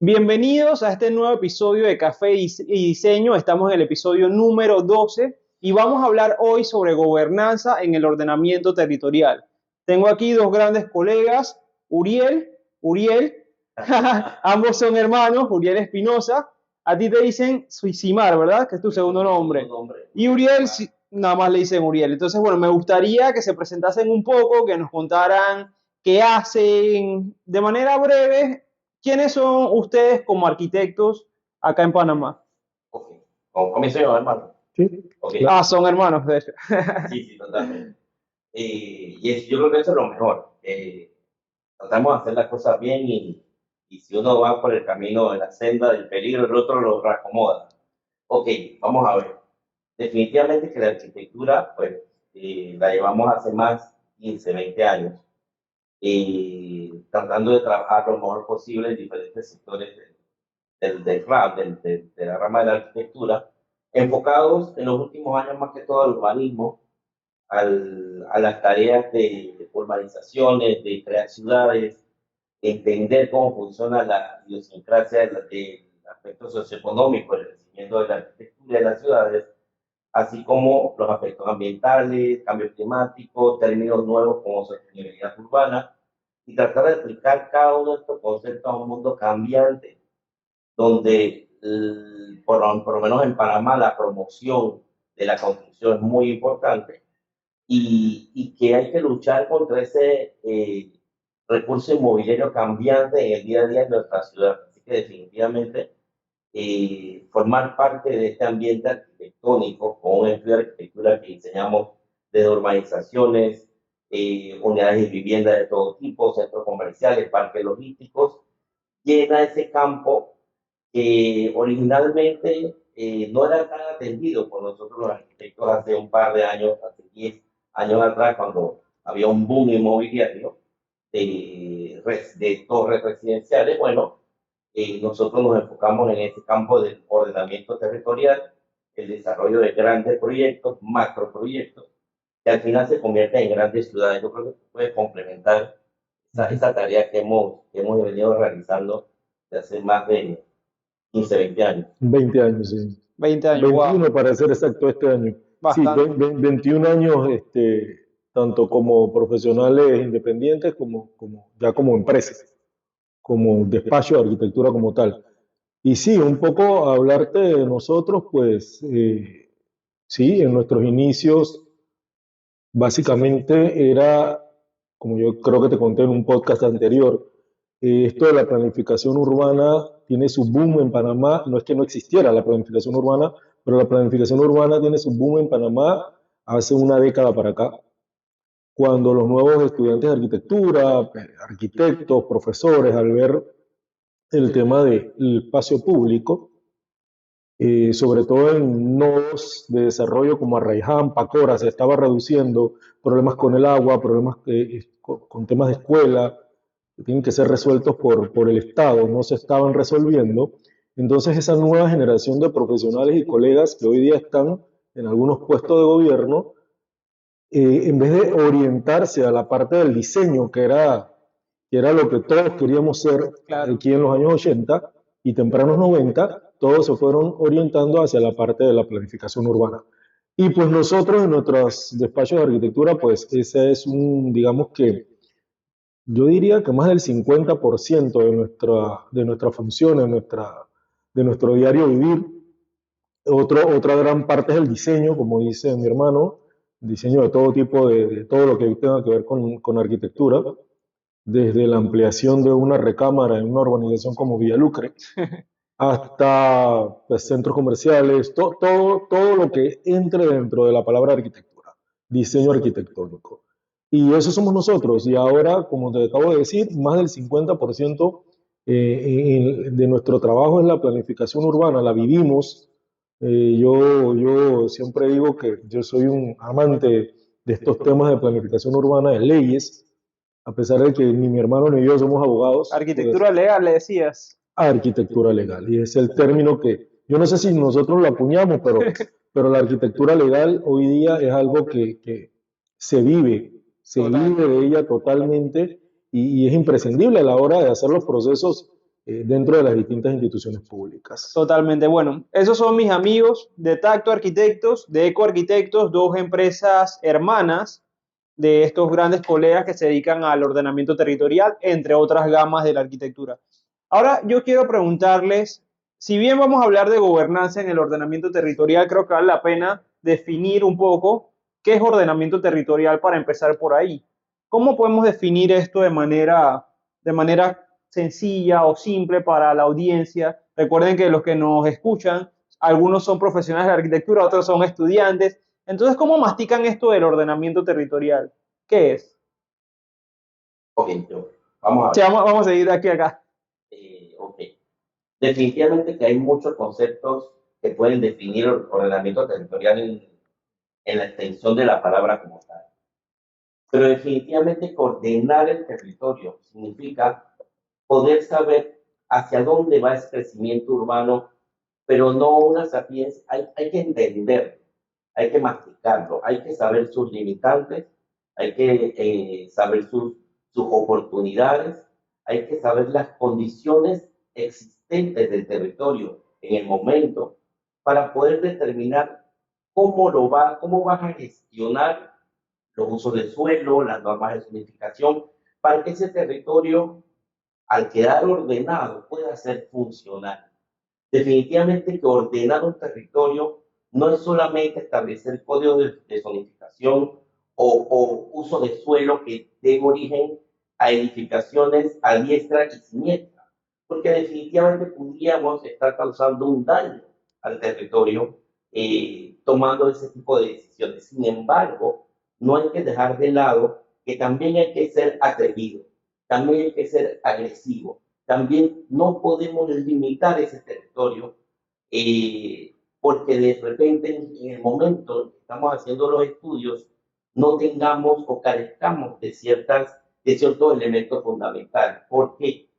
Bienvenidos a este nuevo episodio de Café y Diseño. Estamos en el episodio número 12 y vamos a hablar hoy sobre gobernanza en el ordenamiento territorial. Tengo aquí dos grandes colegas, Uriel, ambos son hermanos, Uriel Espinosa. A ti te dicen Suisimar, ¿verdad? Que es tu segundo nombre. Y Uriel, nada más le dicen Uriel. Entonces, bueno, me gustaría que se presentasen un poco, que nos contaran qué hacen de manera breve. ¿Quiénes son ustedes como arquitectos acá en Panamá? Ok, comienzo yo, hermano. Sí. Ok, Son hermanos, de hecho. sí, sí, totalmente. Yo creo que eso es lo mejor. Tratamos de hacer las cosas bien y si uno va por el camino de la senda del peligro, el otro lo reacomoda. Ok, vamos a ver. Definitivamente que la arquitectura, pues, la llevamos hace más 15, 20 años, tratando de trabajar lo mejor posible en diferentes sectores del RAM, de la rama de la arquitectura, enfocados en los últimos años más que todo al urbanismo, a las tareas de urbanizaciones, de crear ciudades, entender cómo funciona la idiosincrasia del aspecto socioeconómico, el crecimiento de la arquitectura de las ciudades, así como los aspectos ambientales, cambio climático, términos nuevos como sostenibilidad urbana, y tratar de aplicar cada uno de estos conceptos a un mundo cambiante donde por lo menos en Panamá la promoción de la construcción es muy importante y que hay que luchar contra ese recurso inmobiliario cambiante en el día a día de nuestra ciudad. Así que definitivamente formar parte de este ambiente arquitectónico con un estudio de arquitectura que diseñamos de urbanizaciones, unidades de vivienda de todo tipo, centros comerciales, parques logísticos, llena ese campo que originalmente no era tan atendido por nosotros los arquitectos hace un par de años, hace 10 años atrás, cuando había un boom inmobiliario de torres residenciales. Bueno, nosotros nos enfocamos en ese campo del ordenamiento territorial, el desarrollo de grandes proyectos, macroproyectos, que al final se convierten en grandes ciudades. Yo creo que puede complementar esa tarea que hemos venido realizando desde hace más de 15, 20 años. 20 años, sí. 20 años, wow, 21 para ser exacto este año. Sí, bastante. 21 años, tanto como profesionales independientes como ya como empresas, como despacho de arquitectura como tal. Y sí, un poco hablarte de nosotros, pues sí, en nuestros inicios básicamente era, como yo creo que te conté en un podcast anterior, esto de la planificación urbana tiene su boom en Panamá. No es que no existiera la planificación urbana, pero la planificación urbana tiene su boom en Panamá hace una década para acá, cuando los nuevos estudiantes de arquitectura, arquitectos, profesores, al ver el tema del espacio público, sobre todo en nodos de desarrollo como Arraiján, Pacora, se estaba reduciendo problemas con el agua, problemas con temas de escuela, que tienen que ser resueltos por el Estado, no se estaban resolviendo. Entonces esa nueva generación de profesionales y colegas que hoy día están en algunos puestos de gobierno, en vez de orientarse a la parte del diseño, que era lo que todos queríamos ser Claro. aquí en los años 80 y tempranos 90, todos se fueron orientando hacia la parte de la planificación urbana. Y pues nosotros en nuestros despachos de arquitectura, pues ese es digamos que, yo diría que más del 50% de nuestra función, de nuestro diario vivir. Otra gran parte es el diseño, como dice mi hermano, diseño de todo tipo, de todo lo que tenga que ver con arquitectura, desde la ampliación de una recámara en una urbanización como Villalucre, hasta pues, centros comerciales, todo lo que entre dentro de la palabra arquitectura, diseño arquitectónico. Y eso somos nosotros. Y ahora, como te acabo de decir, más del 50% de nuestro trabajo es la planificación urbana, la vivimos. Yo siempre digo que yo soy un amante de estos temas de planificación urbana, de leyes, a pesar de que ni mi hermano ni yo somos abogados, pues Arquitectura legal, le decías. arquitectura legal. Y es el término que, yo no sé si nosotros lo acuñamos, pero la arquitectura legal hoy día es algo que se vive, se Total. vive de ella totalmente y es imprescindible a la hora de hacer los procesos. dentro de las distintas instituciones públicas. Totalmente. Bueno, esos son mis amigos de Tacto Arquitectos, de Eco Arquitectos, dos empresas hermanas de estos grandes colegas que se dedican al ordenamiento territorial, entre otras gamas de la arquitectura. Ahora yo quiero preguntarles, si bien vamos a hablar de gobernanza en el ordenamiento territorial, creo que vale la pena definir un poco qué es ordenamiento territorial para empezar por ahí. ¿Cómo podemos definir esto de manera sencilla o simple para la audiencia? Recuerden que los que nos escuchan, algunos son profesionales de la arquitectura, otros son estudiantes. Entonces, ¿cómo mastican esto del ordenamiento territorial? ¿Qué es? Ok, vamos a Sí, ver. vamos a seguir de aquí a acá. Ok. Definitivamente que hay muchos conceptos que pueden definir el ordenamiento territorial en la extensión de la palabra como tal. Pero definitivamente coordinar el territorio significa poder saber hacia dónde va ese crecimiento urbano, pero no una sapiencia, hay que entender, hay que masticarlo, hay que saber sus limitantes, hay que saber sus oportunidades, hay que saber las condiciones existentes del territorio en el momento para poder determinar cómo vas a gestionar los usos del suelo, las normas de zonificación, para que ese territorio, al quedar ordenado, pueda ser funcional. Definitivamente que ordenar un territorio no es solamente establecer códigos de zonificación o uso de suelo que den origen a edificaciones a diestra y siniestra, porque definitivamente podríamos estar causando un daño al territorio tomando ese tipo de decisiones. Sin embargo, no hay que dejar de lado que también hay que ser atrevido, también hay que ser agresivo, también no podemos limitar ese territorio porque de repente en el momento en que estamos haciendo los estudios no tengamos o carezcamos de ciertos elementos fundamentales. ¿Por qué?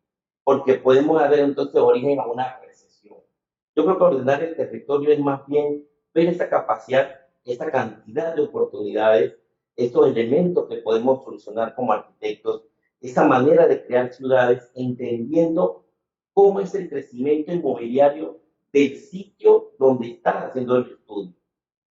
Porque podemos dar entonces origen a una recesión. Yo creo que ordenar el territorio es más bien ver esa capacidad, esa cantidad de oportunidades, estos elementos que podemos solucionar como arquitectos, esa manera de crear ciudades, entendiendo cómo es el crecimiento inmobiliario del sitio donde están haciendo el estudio.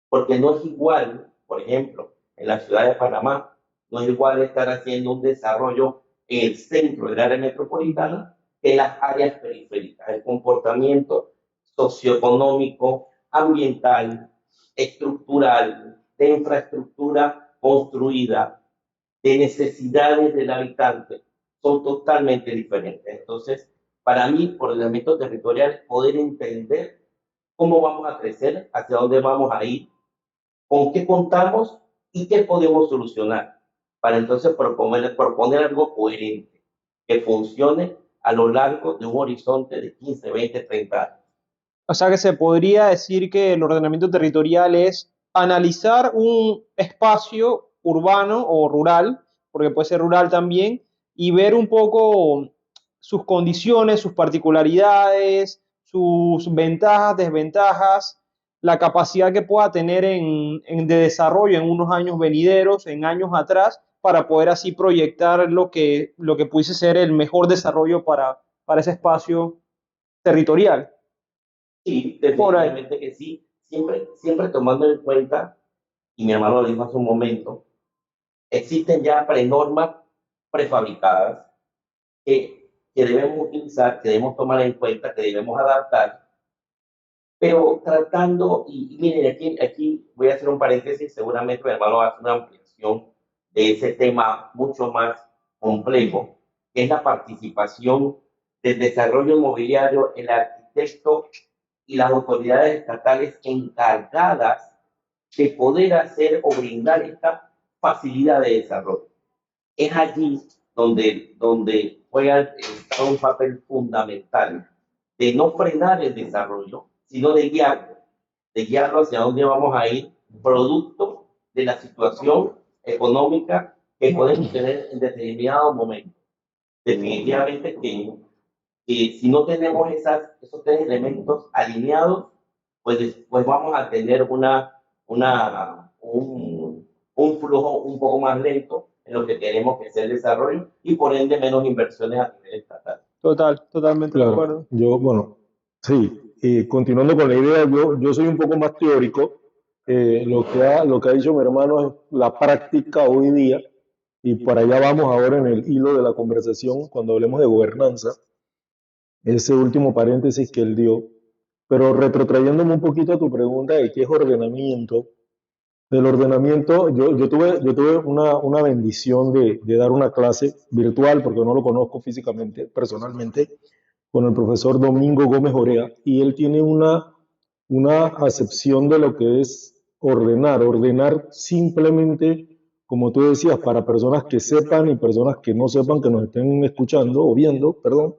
Porque no es igual, por ejemplo, en la ciudad de Panamá, no es igual estar haciendo un desarrollo en el centro del área metropolitana que en las áreas periféricas. El comportamiento socioeconómico, ambiental, estructural, de infraestructura construida, de necesidades del habitante, son totalmente diferentes. Entonces, para mí, ordenamiento territorial es poder entender cómo vamos a crecer, hacia dónde vamos a ir, con qué contamos y qué podemos solucionar, para entonces proponer algo coherente, que funcione a lo largo de un horizonte de 15, 20, 30 años. O sea que se podría decir que el ordenamiento territorial es analizar un espacio urbano o rural, porque puede ser rural también, y ver un poco sus condiciones, sus particularidades, sus ventajas, desventajas, la capacidad que pueda tener de desarrollo en unos años venideros, en años atrás, para poder así proyectar lo que pudiese ser el mejor desarrollo para ese espacio territorial. Sí, Por ahí. definitivamente que sí, siempre tomando en cuenta, y mi hermano lo dijo hace un momento, existen ya prenormas prefabricadas que debemos utilizar, que debemos tomar en cuenta, que debemos adaptar, pero tratando, y miren, aquí voy a hacer un paréntesis, seguramente mi hermano va a hacer una ampliación de ese tema mucho más complejo, que es la participación del desarrollo inmobiliario, el arquitecto y las autoridades estatales encargadas de poder hacer o brindar esta facilidad de desarrollo. Es allí donde juega un papel fundamental de no frenar el desarrollo, sino de guiarlo hacia dónde vamos a ir, producto de la situación económica que podemos tener en determinado momento. Definitivamente que si no tenemos esos tres elementos alineados, pues después vamos a tener un flujo un poco más lento en lo que queremos que sea el desarrollo y por ende menos inversiones a nivel estatal. Totalmente de Claro, acuerdo. bueno, sí, continuando con la idea, yo soy un poco más teórico. Lo que ha dicho mi hermano es la práctica hoy día, y por allá vamos ahora en el hilo de la conversación cuando hablemos de gobernanza, ese último paréntesis que él dio. Pero retrotrayéndome un poquito a tu pregunta de qué es ordenamiento, el ordenamiento, yo tuve una bendición de dar una clase virtual, porque no lo conozco físicamente, personalmente, con el profesor Domingo Gómez Orea, y él tiene una acepción de lo que es ordenar simplemente, como tú decías, para personas que sepan y personas que no sepan, que nos estén escuchando o viendo, perdón,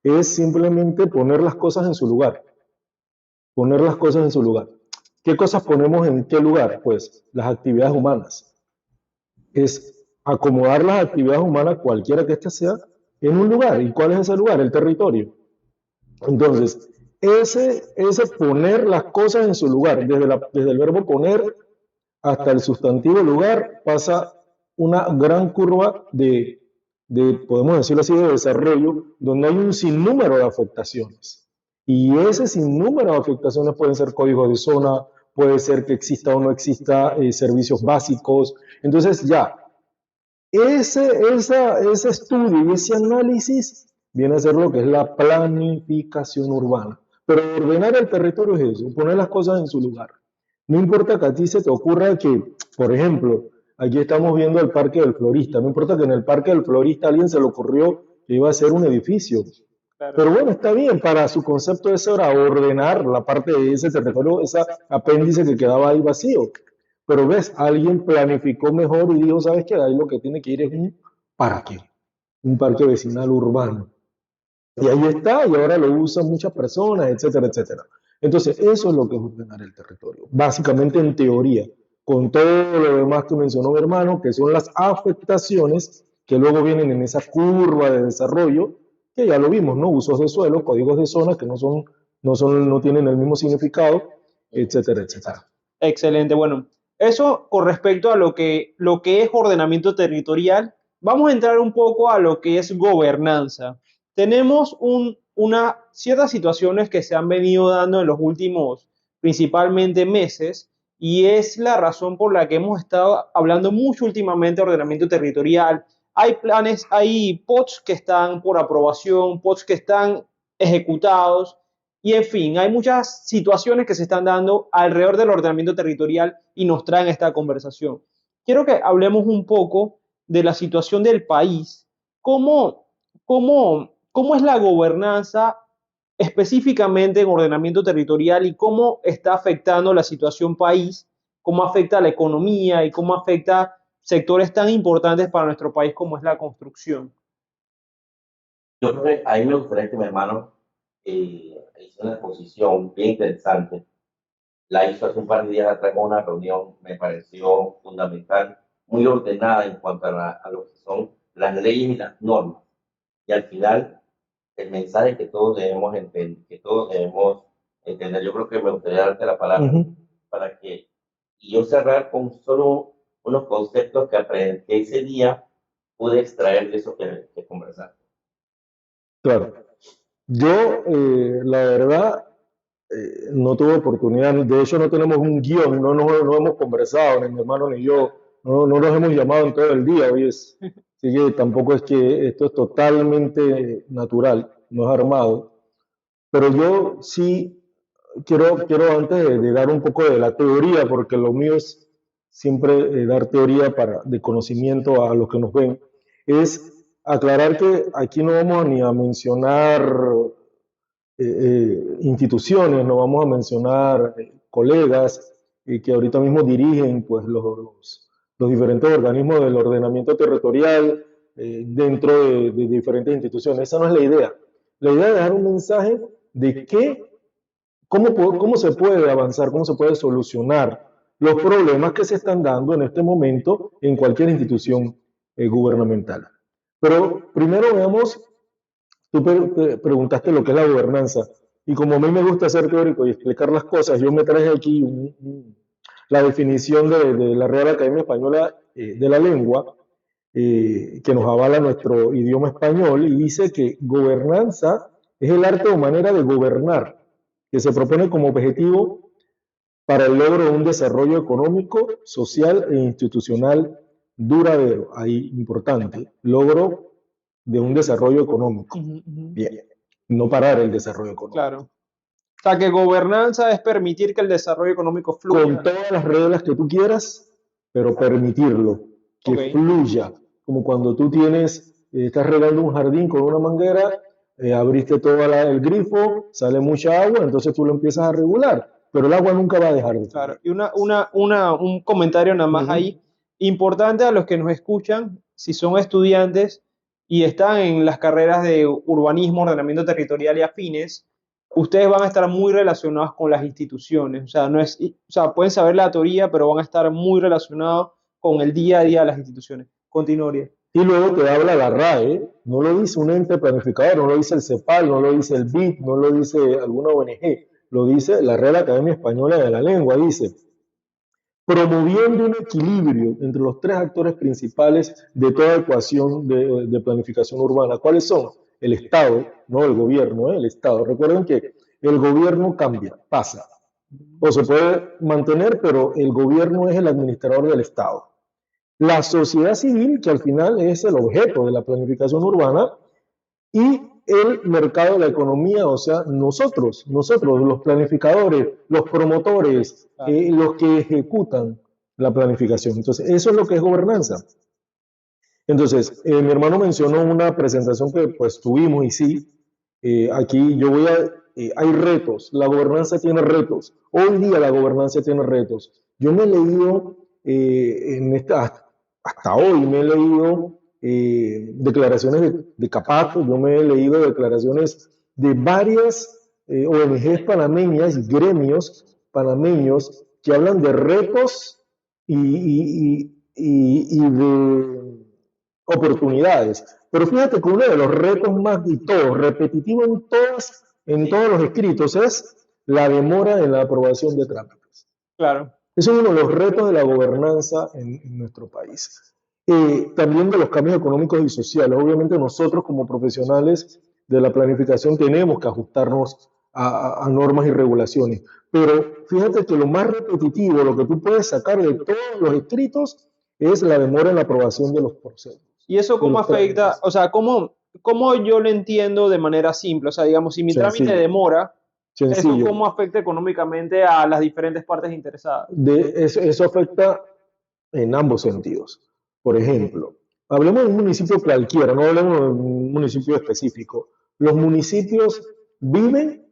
es simplemente poner las cosas en su lugar, poner las cosas en su lugar. ¿Qué cosas ponemos en qué lugar? Pues las actividades humanas. Es acomodar las actividades humanas, cualquiera que ésta sea, en un lugar. ¿Y cuál es ese lugar? El territorio. Entonces, ese poner las cosas en su lugar, desde el verbo poner hasta el sustantivo lugar, pasa una gran curva podemos decirlo así, de desarrollo, donde hay un sinnúmero de afectaciones. Y ese sinnúmero de afectaciones pueden ser códigos de zona, puede ser que exista o no exista servicios básicos. Entonces ya, ese estudio y ese análisis viene a ser lo que es la planificación urbana. Pero ordenar el territorio es eso, poner las cosas en su lugar. No importa que a ti se te ocurra que, por ejemplo, aquí estamos viendo el Parque del Florista, no importa que en el Parque del Florista a alguien se le ocurrió que iba a ser un edificio. Claro. Pero bueno, está bien, para su concepto eso era ordenar la parte de ese territorio, ese apéndice que quedaba ahí vacío. Pero ves, alguien planificó mejor y dijo, ¿sabes qué? Ahí lo que tiene que ir es un parque vecinal urbano. Y ahí está, y ahora lo usan muchas personas, etcétera, etcétera. Entonces, eso es lo que es ordenar el territorio, básicamente en teoría, con todo lo demás que mencionó mi hermano, que son las afectaciones que luego vienen en esa curva de desarrollo, que ya lo vimos, ¿no? Usos de suelo, códigos de zona que no tienen el mismo significado, etcétera, etcétera. Excelente. Bueno, eso con respecto a lo que es ordenamiento territorial, vamos a entrar un poco a lo que es gobernanza. Tenemos ciertas situaciones que se han venido dando en los últimos, principalmente meses, y es la razón por la que hemos estado hablando mucho últimamente de ordenamiento territorial. Hay planes, hay POTS que están por aprobación, POTS que están ejecutados, y en fin, hay muchas situaciones que se están dando alrededor del ordenamiento territorial y nos traen esta conversación. Quiero que hablemos un poco de la situación del país, cómo es la gobernanza específicamente en ordenamiento territorial y cómo está afectando la situación país, cómo afecta a la economía y cómo afecta sectores tan importantes para nuestro país como es la construcción. Yo creo que a mí me gustaría que mi hermano hizo una exposición bien interesante. La hizo hace un par de días atrás con una reunión, me pareció fundamental, muy ordenada en cuanto a lo que son las leyes y las normas. Y al final, el mensaje que todos debemos entender, yo creo que me gustaría darte la palabra para que, y yo cerrar con solo unos conceptos que ese día pude extraer de eso que conversar. Claro. Yo, la verdad, no tuve oportunidad, de hecho no tenemos un guión, no hemos conversado, ni mi hermano ni yo, no nos hemos llamado en todo el día, hoy así que tampoco es que esto es totalmente natural, no es armado, pero yo sí quiero antes de dar un poco de la teoría, porque lo mío es siempre dar teoría de conocimiento a los que nos ven, es aclarar que aquí no vamos ni a mencionar instituciones, no vamos a mencionar colegas que ahorita mismo dirigen pues, los diferentes organismos del ordenamiento territorial dentro de diferentes instituciones. Esa no es la idea. La idea es dar un mensaje de cómo se puede avanzar, cómo se puede solucionar los problemas que se están dando en este momento en cualquier institución gubernamental. Pero primero veamos. Tú preguntaste lo que es la gobernanza, y como a mí me gusta ser teórico y explicar las cosas, yo me traje aquí la definición de la Real Academia Española de la Lengua, que nos avala nuestro idioma español, y dice que gobernanza es el arte o manera de gobernar, que se propone como objetivo para el logro de un desarrollo económico, social e institucional duradero. Ahí, importante, logro de un desarrollo económico. Bien, no parar el desarrollo económico. Claro. O sea, que gobernanza es permitir que el desarrollo económico fluya. Con todas las reglas que tú quieras, pero permitirlo, que fluya. Como cuando tú estás regando un jardín con una manguera, abriste todo el grifo, sale mucha agua, entonces tú lo empiezas a regular, pero el agua nunca va a dejar de Claro, y un comentario nada más ahí, importante a los que nos escuchan, si son estudiantes y están en las carreras de urbanismo, ordenamiento territorial y afines, ustedes van a estar muy relacionados con las instituciones, o sea, pueden saber la teoría, pero van a estar muy relacionados con el día a día de las instituciones. Continuaría. Y luego te habla la RAE, no lo dice un ente planificador, no lo dice el CEPAL, no lo dice el BID, no lo dice alguna ONG, lo dice la Real Academia Española de la Lengua, dice, promoviendo un equilibrio entre los tres actores principales de toda ecuación de planificación urbana. ¿Cuáles son? El Estado, no el gobierno, el Estado. Recuerden que el gobierno cambia, pasa, o se puede mantener, pero el gobierno es el administrador del Estado. La sociedad civil, que al final es el objeto de la planificación urbana, y el mercado de la economía, o sea, nosotros, los planificadores, los promotores, los que ejecutan la planificación. Entonces, eso es lo que es gobernanza. Entonces, mi hermano mencionó una presentación que pues tuvimos y sí, aquí yo hay retos, la gobernanza tiene retos, hoy día la gobernanza tiene retos. Yo me he leído, hasta hoy me he leído declaraciones de Capato, yo me he leído declaraciones de varias ONGs panameñas y gremios panameños que hablan de retos y de oportunidades. Pero fíjate que uno de los retos más repetitivo en todos los escritos, es la demora en la aprobación de trámites. Claro. Ese es uno de los retos de la gobernanza en nuestro país. También de los cambios económicos y sociales. Obviamente nosotros como profesionales de la planificación tenemos que ajustarnos a normas y regulaciones. Pero fíjate que lo más repetitivo, lo que tú puedes sacar de todos los escritos, es la demora en la aprobación de los procesos. ¿Y eso cómo afecta? O sea, ¿cómo yo lo entiendo de manera simple? O sea, digamos, si mi trámite demora, ¿eso cómo afecta económicamente a las diferentes partes interesadas? Eso afecta en ambos sentidos. Por ejemplo, hablemos de un municipio cualquiera, no hablemos de un municipio específico. Los municipios viven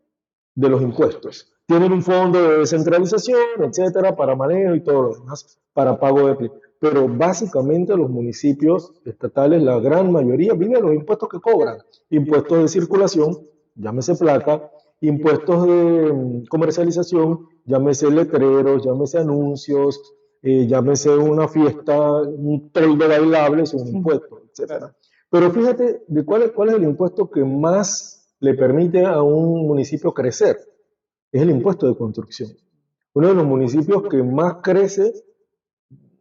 de los impuestos. Tienen un fondo de descentralización, etcétera, para manejo y todo lo demás, para pago de... Pero básicamente los municipios estatales, la gran mayoría, viven de los impuestos que cobran. Impuestos de circulación, llámese placa, impuestos de comercialización, llámese letreros, llámese anuncios, llámese una fiesta, un trailer bailable, es un impuesto, etc. Pero fíjate de cuál es el impuesto que más le permite a un municipio crecer. Es el impuesto de construcción. Uno de los municipios que más crece,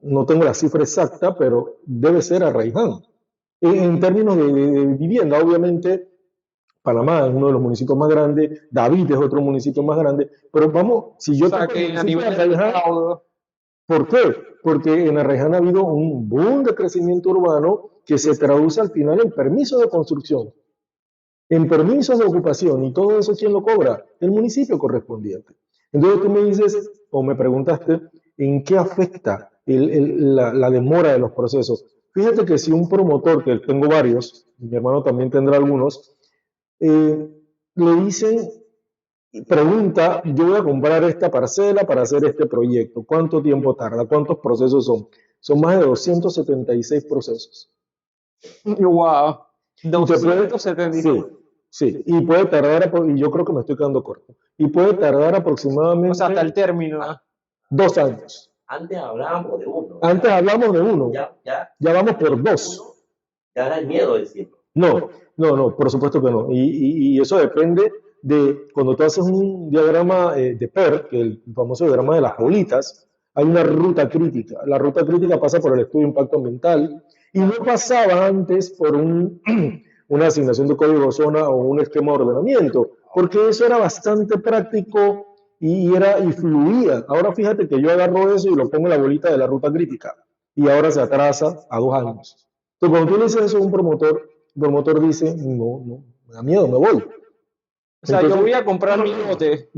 no tengo la cifra exacta, pero debe ser Arraiján. En términos de vivienda, obviamente, Panamá es uno de los municipios más grandes, David es otro municipio más grande, pero vamos, si yo... O sea, que a nivel de ¿por qué? Porque en Arraiján ha habido un boom de crecimiento urbano que se traduce al final en permisos de construcción, en permisos de ocupación, y todo eso, ¿quién lo cobra? El municipio correspondiente. Entonces tú me dices, o me preguntaste, ¿en qué afecta la demora de los procesos? Fíjate que si un promotor, que tengo varios, mi hermano también tendrá algunos, le dicen, pregunta, yo voy a comprar esta parcela para hacer este proyecto, ¿cuánto tiempo tarda? ¿Cuántos procesos son? Son más de 276 procesos. ¡Wow! 276. Sí, y puede tardar, y yo creo que me estoy quedando corto, y puede tardar aproximadamente... O sea, hasta el término. 2 años. Antes hablábamos de uno. Antes hablamos de uno. Ya vamos por 2. Ya da el miedo decirlo. No, por supuesto que no. Y eso depende de cuando tú haces un diagrama de PER, que es el famoso diagrama de las bolitas, hay una ruta crítica. La ruta crítica pasa por el estudio de impacto ambiental, Y no pasaba antes por una asignación de código zona o un esquema de ordenamiento, porque eso era bastante práctico y fluía. Ahora fíjate que yo agarro eso y lo pongo en la bolita de la ruta crítica y ahora se atrasa a 2 años. Entonces, cuando tú le dices eso a un promotor, el promotor dice, no, me da miedo, me voy. O sea, yo voy a comprar mi lote.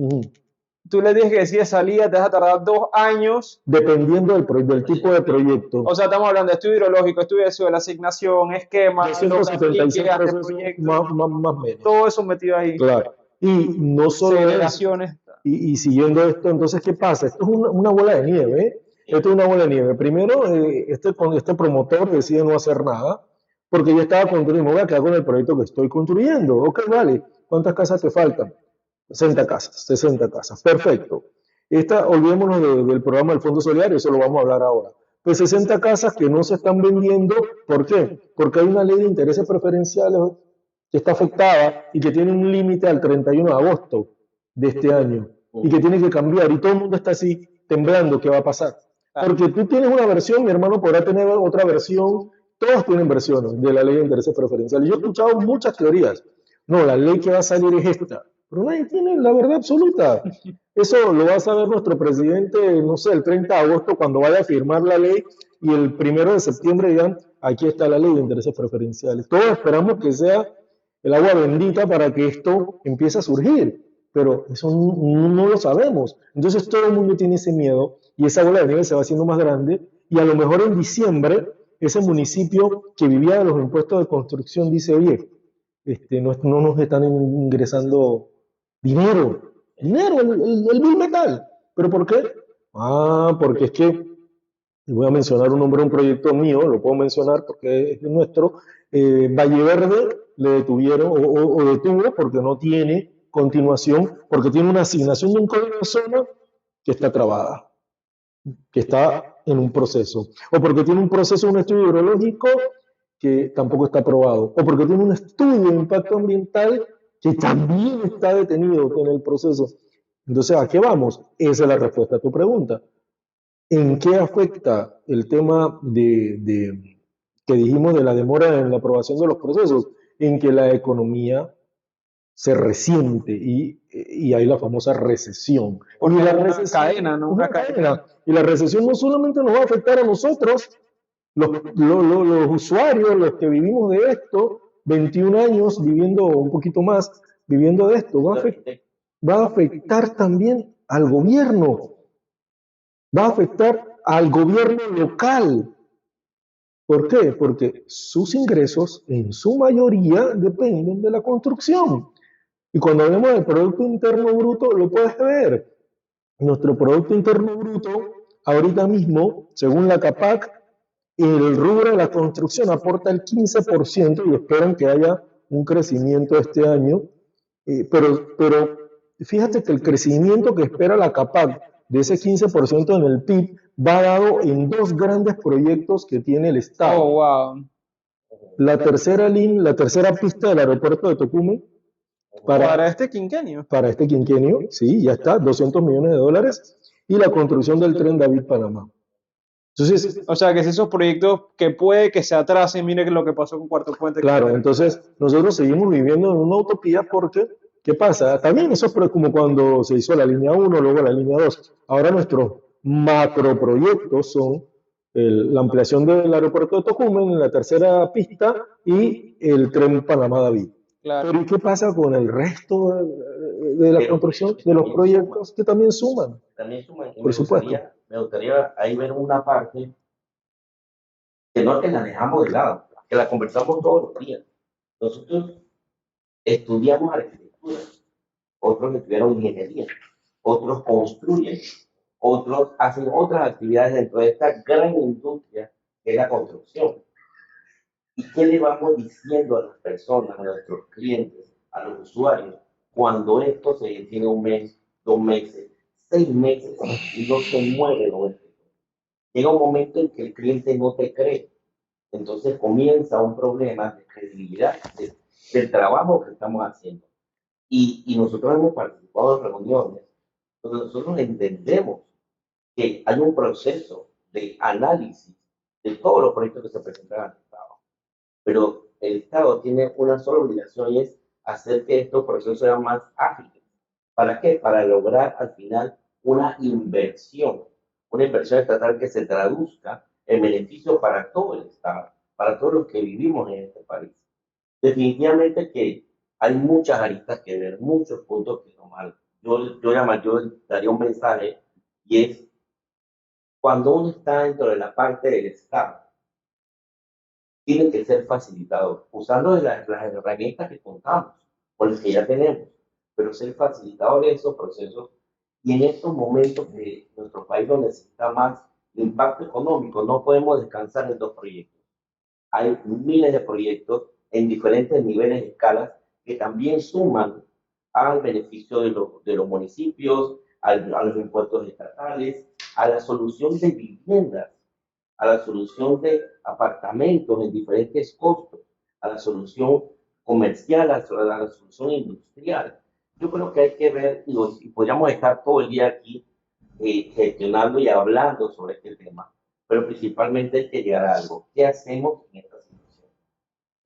Tú le dices que si es salida te vas a tardar 2 años. Dependiendo del tipo de proyecto. O sea, estamos hablando de estudio hidrológico, estudio de suelo, asignación, esquema, 276 procesos más menos. Todo eso metido ahí. Claro. Y no solo Aceleraciones. Y siguiendo esto, entonces, ¿qué pasa? Esto es una bola de nieve, ¿eh? Esto es una bola de nieve. Primero, este promotor decide no hacer nada porque ya estaba construyendo. Me voy a quedar con el proyecto que estoy construyendo. Ok, vale. ¿Cuántas casas te faltan? 60 casas, 60 casas. Perfecto. Olvidémonos del programa del Fondo Solidario, eso lo vamos a hablar ahora. Pues 60 casas que no se están vendiendo, ¿por qué? Porque hay una ley de intereses preferenciales que está afectada y que tiene un límite al 31 de agosto de este año y que tiene que cambiar y todo el mundo está así temblando qué va a pasar. Porque tú tienes una versión, mi hermano podrá tener otra versión, todos tienen versiones de la ley de intereses preferenciales. Yo he escuchado muchas teorías. No, la ley que va a salir es esta, pero nadie tiene la verdad absoluta. Eso lo va a saber nuestro presidente, no sé, el 30 de agosto cuando vaya a firmar la ley y el 1 de septiembre digan, aquí está la ley de intereses preferenciales. Todos esperamos que sea el agua bendita para que esto empiece a surgir, pero eso no lo sabemos. Entonces todo el mundo tiene ese miedo y esa bola de nieve se va haciendo más grande y a lo mejor en diciembre ese municipio que vivía de los impuestos de construcción dice, oye, no nos están ingresando dinero, el bill metal. ¿Pero por qué? Porque es que, y voy a mencionar un nombre de un proyecto mío, lo puedo mencionar porque es nuestro, Valle Verde le detuvieron o detuvo porque no tiene continuación, porque tiene una asignación de un código de zona que está trabada, que está en un proceso, o porque tiene un proceso, un estudio hidrológico que tampoco está aprobado, o porque tiene un estudio de impacto ambiental que también está detenido en el proceso. Entonces, ¿a qué vamos? Esa es la respuesta a tu pregunta. ¿En qué afecta el tema que dijimos de la demora en la aprobación de los procesos? En que la economía se resiente y hay la famosa recesión. Porque y la una cadena, ¿no? Una cadena. Y la recesión no solamente nos va a afectar a nosotros, los usuarios, los que vivimos de esto, 21 años viviendo, un poquito más, viviendo de esto, va a afectar también al gobierno, va a afectar al gobierno local. ¿Por qué? Porque sus ingresos en su mayoría dependen de la construcción. Y cuando hablamos del Producto Interno Bruto, lo puedes ver. Nuestro Producto Interno Bruto, ahorita mismo, según la CAPAC, el rubro de la construcción aporta el 15% y esperan que haya un crecimiento este año. Pero fíjate que el crecimiento que espera la CAPAC de ese 15% en el PIB va dado en 2 grandes proyectos que tiene el Estado. Oh, wow. La tercera pista del aeropuerto de Tocumen. Para este quinquenio. Para este quinquenio, sí, ya está, $200 millones. Y la construcción del tren David-Panamá. Entonces, o sea, que si esos proyectos que puede que se atrasen, mire lo que pasó con Cuarto Puente. Claro, entonces nosotros seguimos viviendo en una utopía porque, ¿qué pasa? También eso es como cuando se hizo la línea 1, luego la línea 2. Ahora nuestros macroproyectos son la ampliación del aeropuerto de Tocumen en la tercera pista y el tren Panamá-David. Claro. Pero ¿y qué pasa con el resto de la construcción, de los proyectos que también suman? También suman. Por supuesto. Me gustaría ahí ver una parte que no es que la dejamos de lado, que la conversamos todos los días. Nosotros estudiamos arquitectura, otros estudiaron ingeniería, otros construyen, otros hacen otras actividades dentro de esta gran industria que es la construcción. ¿Y qué le vamos diciendo a las personas, a nuestros clientes, a los usuarios, cuando esto se detiene 1 mes, 2 meses, 6 meses y no se mueve lo esto? Llega un momento en que el cliente no te cree. Entonces comienza un problema de credibilidad del trabajo que estamos haciendo. Y nosotros hemos participado en reuniones donde nosotros entendemos que hay un proceso de análisis de todos los proyectos que se presentan pero el Estado tiene una sola obligación y es hacer que estos procesos sean más ágiles. ¿Para qué? Para lograr al final una inversión estatal que se traduzca en beneficio para todo el Estado, para todos los que vivimos en este país. Definitivamente que hay muchas aristas que ver, muchos puntos que tomar. Yo daría un mensaje y es cuando uno está dentro de la parte del Estado, tiene que ser facilitador, usando las herramientas que contamos, con las que ya tenemos, pero ser facilitador de esos procesos y en estos momentos que nuestro país lo necesita más impacto económico, no podemos descansar en dos proyectos. Hay miles de proyectos en diferentes niveles de escalas que también suman al beneficio de los municipios, a los impuestos estatales, a la solución de viviendas, a la solución de apartamentos en diferentes costos, a la solución comercial, a la solución industrial. Yo creo que hay que ver, y podríamos estar todo el día aquí gestionando y hablando sobre este tema, pero principalmente hay que llegar a algo. ¿Qué hacemos en esta situación?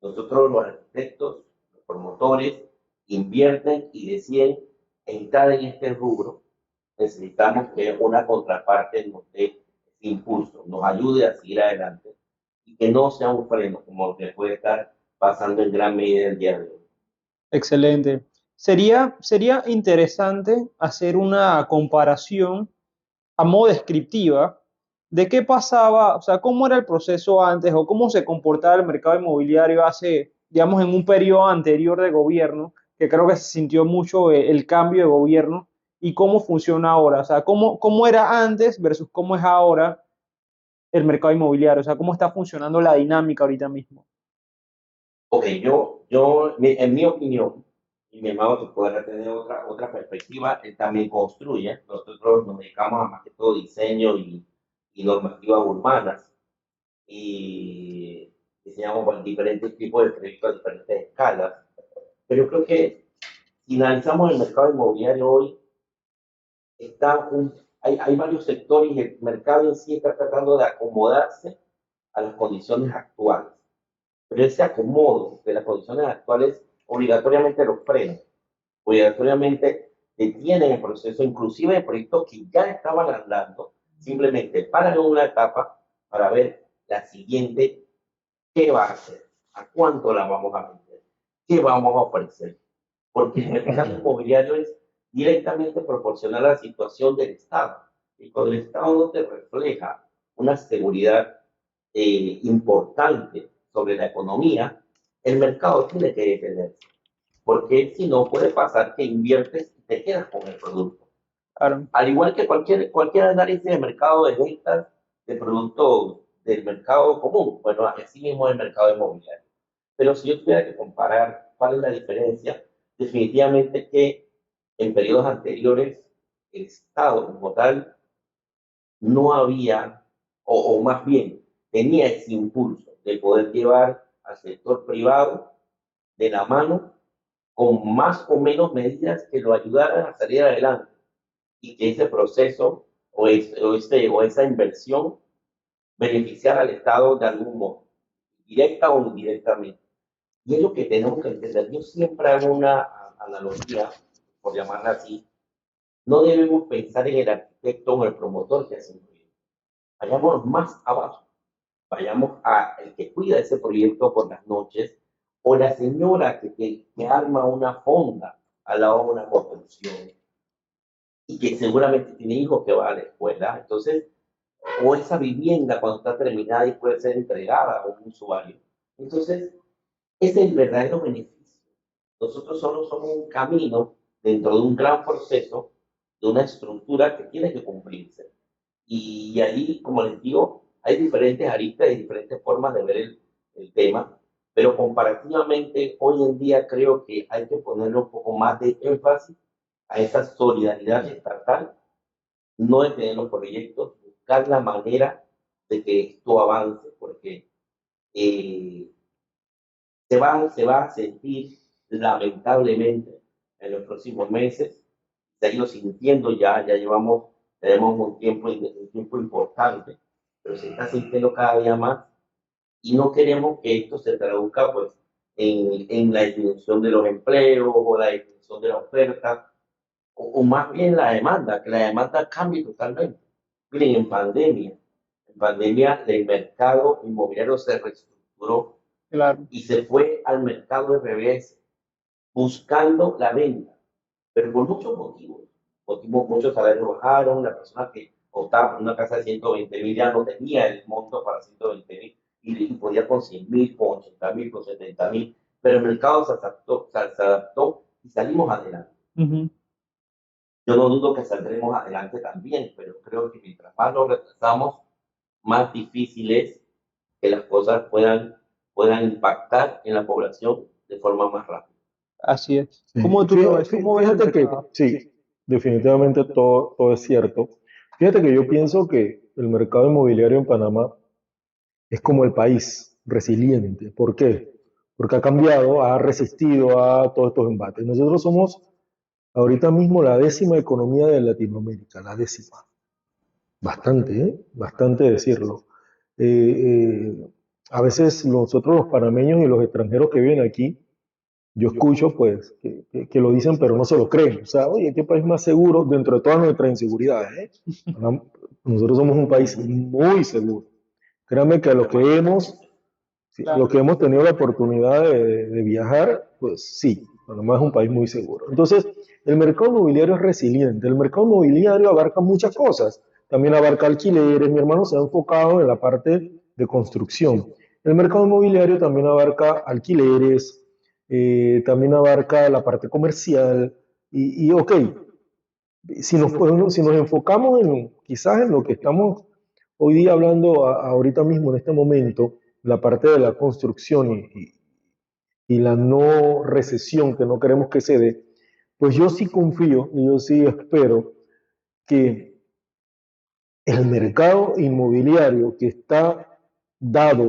Nosotros los arquitectos, los promotores, invierten y deciden entrar en este rubro. Necesitamos que una contraparte nos dé impulso, nos ayude a seguir adelante y que no sea un freno como que puede estar pasando en gran medida el día de hoy. Excelente. Sería interesante hacer una comparación a modo descriptiva de qué pasaba, o sea, cómo era el proceso antes o cómo se comportaba el mercado inmobiliario hace, digamos, en un periodo anterior de gobierno, que creo que se sintió mucho el cambio de gobierno y cómo funciona ahora, o sea, cómo era antes versus cómo es ahora el mercado inmobiliario, o sea, cómo está funcionando la dinámica ahorita mismo. Ok, en mi opinión, y mi hermano que podrá tener otra perspectiva, él también construye. Nosotros nos dedicamos a más que todo diseño y normativas urbanas y diseñamos con diferentes tipos de proyectos a diferentes escalas. Pero yo creo que si analizamos el mercado inmobiliario hoy, hay varios sectores y el mercado en sí está tratando de acomodarse a las condiciones actuales. Pero ese acomodo de las condiciones actuales obligatoriamente los frena, obligatoriamente detienen el proceso, inclusive de proyectos que ya estaban andando, simplemente paran en una etapa para ver la siguiente, qué va a hacer, a cuánto la vamos a vender, qué vamos a ofrecer. Porque el mercado inmobiliario es directamente proporcional a la situación del Estado. Y cuando el Estado no te refleja una seguridad importante sobre la economía, el mercado tiene que detenerse. Porque si no, puede pasar que inviertes y te quedas con el producto. Claro. Al igual que cualquier análisis de mercado de ventas de productos del mercado común, bueno, así mismo es el mercado inmobiliario. Pero si yo tuviera que comparar cuál es la diferencia, definitivamente que en periodos anteriores el Estado como tal no había, o más bien tenía ese impulso de poder llevar al sector privado de la mano con más o menos medidas que lo ayudaran a salir adelante y que ese proceso o esa inversión beneficiara al Estado de algún modo, directa o indirectamente. Y es lo que tenemos que entender. Yo siempre hago una analogía, por llamarla así. No debemos pensar en el arquitecto o en el promotor que hace un proyecto. Vayamos más abajo. Vayamos a el que cuida ese proyecto por las noches o la señora que arma una fonda al lado de una construcción y que seguramente tiene hijos que van a la escuela. Entonces, o esa vivienda cuando está terminada y puede ser entregada a un usuario. Entonces, es el verdadero beneficio. Nosotros solo somos un camino dentro de un gran proceso, de una estructura que tiene que cumplirse. Y ahí, como les digo, hay diferentes aristas y diferentes formas de ver el tema, pero comparativamente hoy en día creo que hay que ponerle un poco más de énfasis a esa solidaridad estatal, no detener los proyectos, buscar la manera de que esto avance, porque eh, se va a sentir lamentablemente en los próximos meses. Se ha ido sintiendo tenemos un tiempo importante, pero se está sintiendo cada día más y no queremos que esto se traduzca pues en la disminución de los empleos o la disminución de la oferta o más bien la demanda, que la demanda cambie totalmente. Miren, en pandemia el mercado inmobiliario se reestructuró Claro. y se fue al mercado de revés buscando la venta, pero por muchos motivos. Muchos salarios bajaron, la persona que optaba por una casa de 120.000 ya no tenía el monto para 120.000 y podía con 100.000, con 80.000, con 70.000, pero el mercado se adaptó y salimos adelante. Ujú. Yo no dudo que saldremos adelante también, pero creo que mientras más nos retrasamos, más difícil es que las cosas puedan impactar en la población de forma más rápida. Así es. Sí. ¿Cómo tú lo ves? ¿Cómo ves el Fíjate que mercado? sí, definitivamente todo es cierto. Fíjate que yo pienso que el mercado inmobiliario en Panamá es como el país, resiliente. ¿Por qué? Porque ha cambiado, ha resistido a todos estos embates. Nosotros somos ahorita mismo la 10ª economía de Latinoamérica, la 10ª. Bastante, ¿eh? Bastante decirlo. A veces nosotros los panameños y los extranjeros que viven aquí, yo escucho pues que lo dicen pero no se lo creen. O sea, oye, ¿qué país más seguro dentro de todas nuestras inseguridades? Nosotros somos un país muy seguro. Créanme que a los que hemos, sí, a los que hemos tenido la oportunidad de viajar, pues sí, Panamá es un país muy seguro. Entonces, el mercado inmobiliario es resiliente. El mercado inmobiliario abarca muchas cosas. También abarca alquileres. Mi hermano se ha enfocado en la parte de construcción. El mercado inmobiliario también abarca alquileres, también abarca la parte comercial. Ok, si nos enfocamos quizás en lo que estamos hoy día hablando ahorita mismo, en este momento, la parte de la construcción y la no recesión que no queremos que se dé, pues yo sí confío y yo sí espero que el mercado inmobiliario que está dado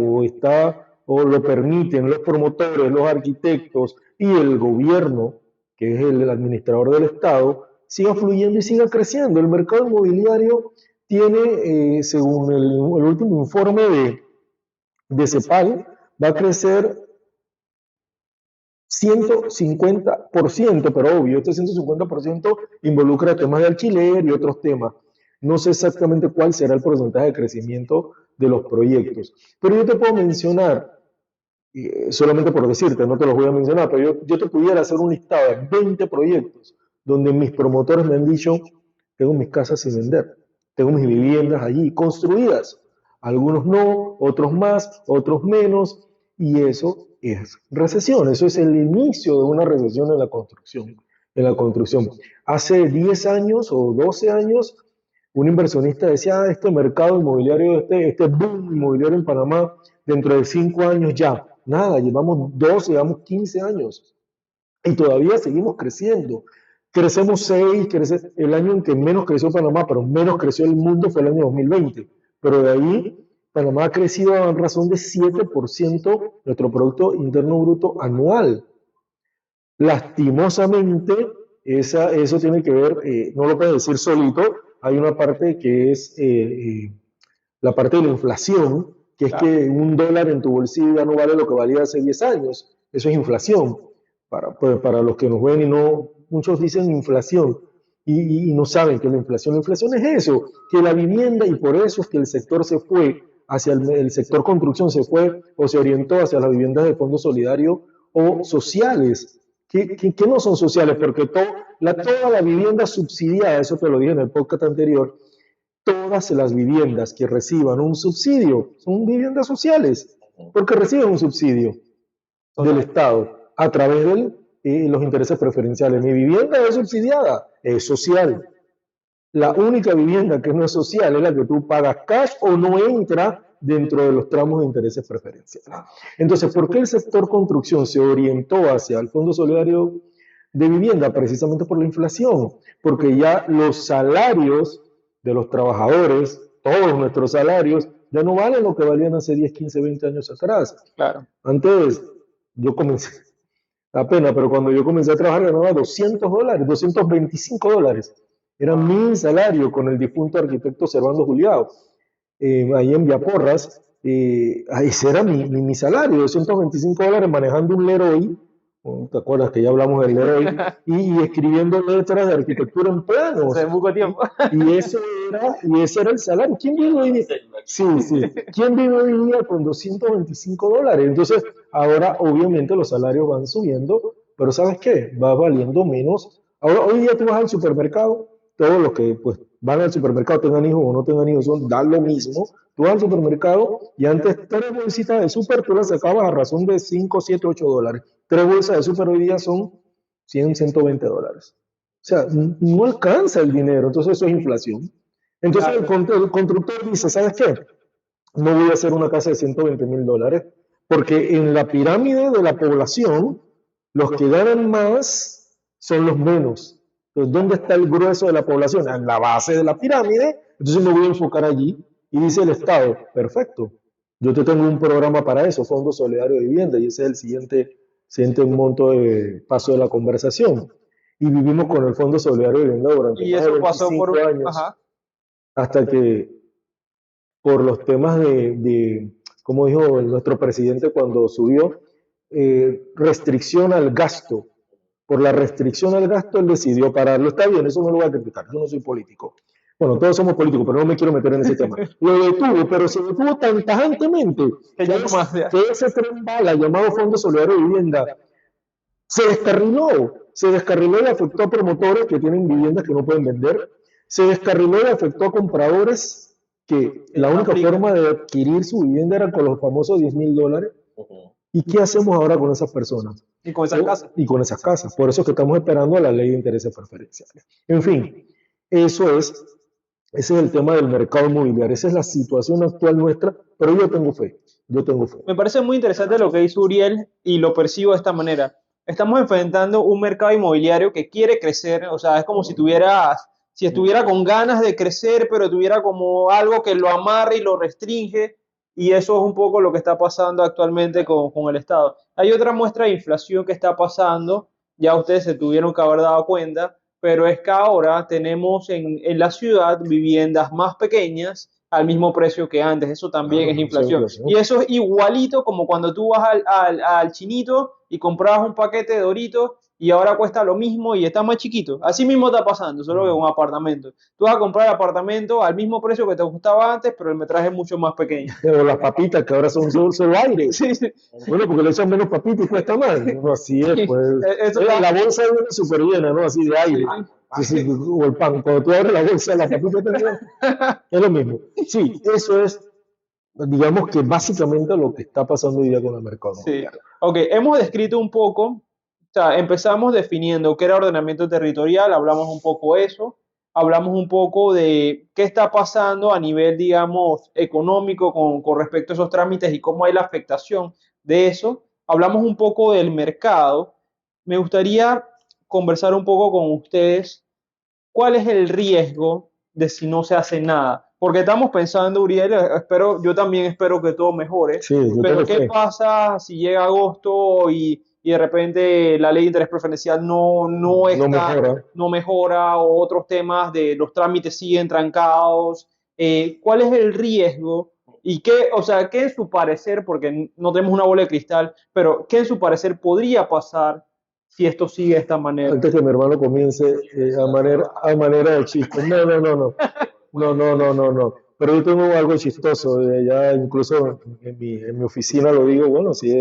o lo permiten los promotores, los arquitectos y el gobierno, que es el administrador del Estado, siga fluyendo y siga creciendo. El mercado inmobiliario tiene, según el último informe de CEPAL, va a crecer 150%, pero obvio, este 150% involucra temas de alquiler y otros temas. No sé exactamente cuál será el porcentaje de crecimiento de los proyectos, pero yo te puedo mencionar, solamente por decirte, no te los voy a mencionar, pero yo te pudiera hacer un listado de 20 proyectos donde mis promotores me han dicho, tengo mis casas sin vender, tengo mis viviendas allí construidas, algunos no, otros más, otros menos, y eso es recesión, eso es el inicio de una recesión en la construcción. Hace 10 años o 12 años, un inversionista decía, este mercado inmobiliario, este boom inmobiliario en Panamá, dentro de 5 años ya. Nada, llevamos 12, llevamos 15 años y todavía seguimos creciendo. Crecemos 6, el año en que menos creció Panamá, pero menos creció el mundo fue el año 2020. Pero de ahí, Panamá ha crecido a razón de 7% nuestro Producto Interno Bruto anual. Lastimosamente, eso tiene que ver, no lo puedo decir solito, hay una parte que es la parte de la inflación, que es que $1 en tu bolsillo ya no vale lo que valía hace 10 años. Eso es inflación. Para los que nos ven y no, muchos dicen inflación y no saben que la inflación es eso, que la vivienda, y por eso es que el sector se fue hacia el sector construcción, se fue o se orientó hacia las viviendas de fondo solidario o sociales, que no son sociales, porque toda la vivienda subsidiada, eso te lo dije en el podcast anterior, todas las viviendas que reciban un subsidio son viviendas sociales, porque reciben un subsidio del Estado a través de los intereses preferenciales. Mi vivienda es subsidiada, es social. La única vivienda que no es social es la que tú pagas cash o no entra dentro de los tramos de intereses preferenciales. Entonces, ¿por qué el sector construcción se orientó hacia el Fondo Solidario de Vivienda? Precisamente por la inflación, porque ya los salarios de los trabajadores, todos nuestros salarios, ya no valen lo que valían hace 10, 15, 20 años atrás. Claro. Antes, yo comencé, la pena, pero cuando yo comencé a trabajar ganaba $200, $225. Era mi salario con el difunto arquitecto Servando Juliao, ahí en Viaporras, ese era mi salario, $225 manejando un Leroy. ¿Te acuerdas que ya hablamos del Leroy? Y escribiendo letras de arquitectura en planos. Hace poco tiempo. Y ese era el salario. ¿Quién vive hoy día? Sí, sí. ¿Quién vive hoy día con $225? Entonces, ahora obviamente los salarios van subiendo, pero ¿sabes qué? Va valiendo menos. Ahora, hoy día tú vas al supermercado, todos los que pues van al supermercado, tengan hijos o no tengan hijos, dan lo mismo. Tú vas al supermercado y antes 3 bolsitas de súper tú las sacabas a razón de 5, 7, $8. 3 bolsas de súper hoy día son 100, $120. O sea, no alcanza el dinero, entonces eso es inflación. Entonces el constructor dice, ¿sabes qué? No voy a hacer una casa de $120,000, porque en la pirámide de la población, los que ganan más son los menos. Entonces, ¿dónde está el grueso de la población? En la base de la pirámide, entonces me voy a enfocar allí. Y dice el Estado, perfecto, yo te tengo un programa para eso, Fondo Solidario de Vivienda, y ese es el siguiente monto de paso de la conversación. Y vivimos con el Fondo Solidario de Vivienda durante Y más de eso pasó 25 por... años, Ajá. hasta que por los temas como dijo nuestro presidente cuando subió, restricción al gasto. Por la restricción al gasto, él decidió pararlo. Está bien, eso no lo voy a criticar, yo no soy político. Bueno, todos somos políticos, pero no me quiero meter en ese tema. Lo detuvo, pero se detuvo tan tajantemente que ese tren bala llamado Fondo Solidario de Vivienda se descarriló y afectó a promotores que tienen viviendas que no pueden vender, se descarriló y afectó a compradores que la única forma de adquirir su vivienda era con los famosos $10,000. ¿Y qué hacemos ahora con esas personas? Y con esas casas. Y con esas casas. Por eso es que estamos esperando a la ley de intereses preferenciales. En fin, ese es el tema del mercado inmobiliario. Esa es la situación actual nuestra, pero yo tengo fe. Me parece muy interesante lo que dice Uriel y lo percibo de esta manera. Estamos enfrentando un mercado inmobiliario que quiere crecer, o sea, es como si estuviera con ganas de crecer, pero tuviera como algo que lo amarre y lo restringe, y eso es un poco lo que está pasando actualmente con el Estado. Hay otra muestra de inflación que está pasando, ya ustedes se tuvieron que haber dado cuenta, pero es que ahora tenemos en la ciudad viviendas más pequeñas al mismo precio que antes. Eso también es inflación. Y eso es igualito como cuando tú vas al chinito y comprabas un paquete de Doritos y ahora cuesta lo mismo y está más chiquito. Así mismo está pasando, solo que con apartamento. Tú vas a comprar el apartamento al mismo precio que te costaba antes, pero el metraje es mucho más pequeño. O las papitas, que ahora son solo aire. Sí, sí. Bueno, porque le echan menos papitas y cuesta más. No, así es, pues. La bolsa viene súper llena, ¿no? Así de aire. Sí, o el pan. Cuando tú abres la bolsa, la papita es lo mismo. Sí, eso es, digamos que básicamente lo que está pasando hoy día con el mercado. Sí. Ok, hemos descrito un poco, o sea, empezamos definiendo qué era ordenamiento territorial, hablamos un poco de eso, hablamos un poco de qué está pasando a nivel, digamos, económico con respecto a esos trámites y cómo hay la afectación de eso. Hablamos un poco del mercado. Me gustaría conversar un poco con ustedes cuál es el riesgo de si no se hace nada. Porque estamos pensando, Uriel, yo también espero que todo mejore, Sí, pero ¿qué pasa si llega agosto y de repente la ley de interés preferencial no mejora o otros temas de los trámites siguen trancados? ¿Cuál es el riesgo? Y o sea, ¿qué en su parecer, porque no tenemos una bola de cristal, pero qué en su parecer podría pasar si esto sigue de esta manera? Antes que mi hermano comience a manera de chiste. No. Pero yo tengo algo chistoso. Ya incluso en mi oficina lo digo, bueno, si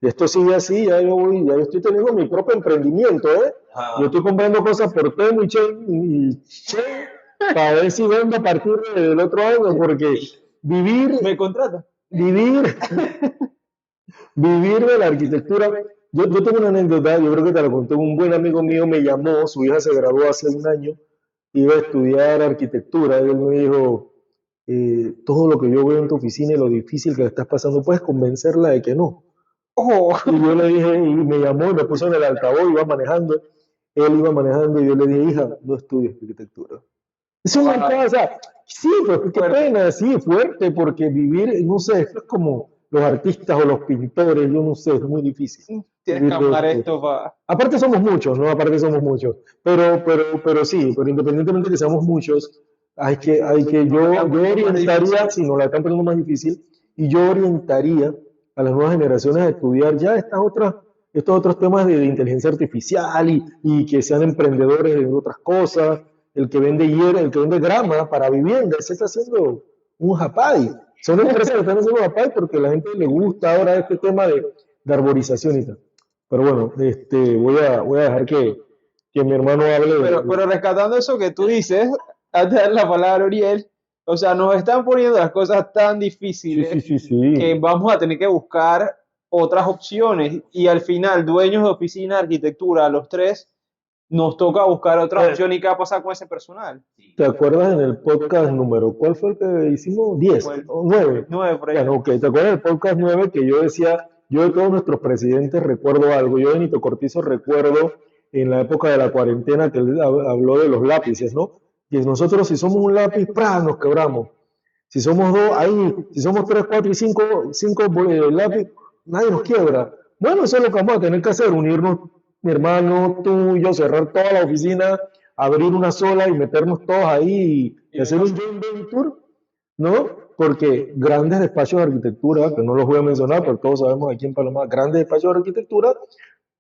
esto sigue así, ya yo estoy teniendo mi propio emprendimiento, ¿eh? Yo estoy comprando cosas por Temu y Chain para ver si vendo a partir del otro año, porque ¿Me contrata? Vivir de la arquitectura. Yo tengo una anécdota, yo creo que te la conté. Un buen amigo mío me llamó, su hija se graduó hace un año, iba a estudiar arquitectura, y él me dijo, todo lo que yo veo en tu oficina y lo difícil que le estás pasando, puedes convencerla de que no. Y yo le dije, y me llamó y me puso en el altavoz, él iba manejando y yo le dije, hija, no estudies arquitectura. Es una cosa, sí, pues qué pena, sí, fuerte, porque vivir, no sé, esto es como los artistas o los pintores, yo no sé, es muy difícil. Tienes que amar esto para... Aparte somos muchos, ¿no? Pero sí, pero independientemente de que seamos muchos, yo orientaría, si nos la están poniendo más difícil, y yo orientaría a las nuevas generaciones a estudiar ya estos otros temas de inteligencia artificial y que sean emprendedores en otras cosas. El que vende hierro, el que vende grama para vivienda, ese está haciendo un japay. Son empresas que están haciendo japay porque a la gente le gusta ahora este tema de arborización y tal. Pero bueno, voy a dejar que mi hermano hable Pero rescatando eso que tú dices, antes de dar la palabra a Uriel, o sea, nos están poniendo las cosas tan Sí, difíciles sí, sí, sí. que vamos a tener que buscar otras opciones y al final, dueños de oficina de arquitectura, los tres, nos toca buscar otras opciones y qué va a pasar con ese personal. ¿Te acuerdas en el podcast número, cuál fue el que hicimos? 10 Pues, o 9. 9 por ahí. Bueno, ok, ¿te acuerdas del podcast 9 que yo decía, yo de todos nuestros presidentes recuerdo algo, yo de Benito Cortizo recuerdo en la época de la cuarentena que él habló de los lápices, ¿no? Y nosotros si somos un lápiz, ¡prá! Nos quebramos. Si somos dos, ahí, si somos tres, cuatro y cinco lápiz, nadie nos quiebra. Bueno, eso es lo que vamos a tener que hacer, unirnos, mi hermano, tú y yo, cerrar toda la oficina, abrir una sola y meternos todos ahí y hacer un joint venture, ¿no? Porque grandes despachos de arquitectura, que no los voy a mencionar, pero todos sabemos aquí en Panamá, grandes despachos de arquitectura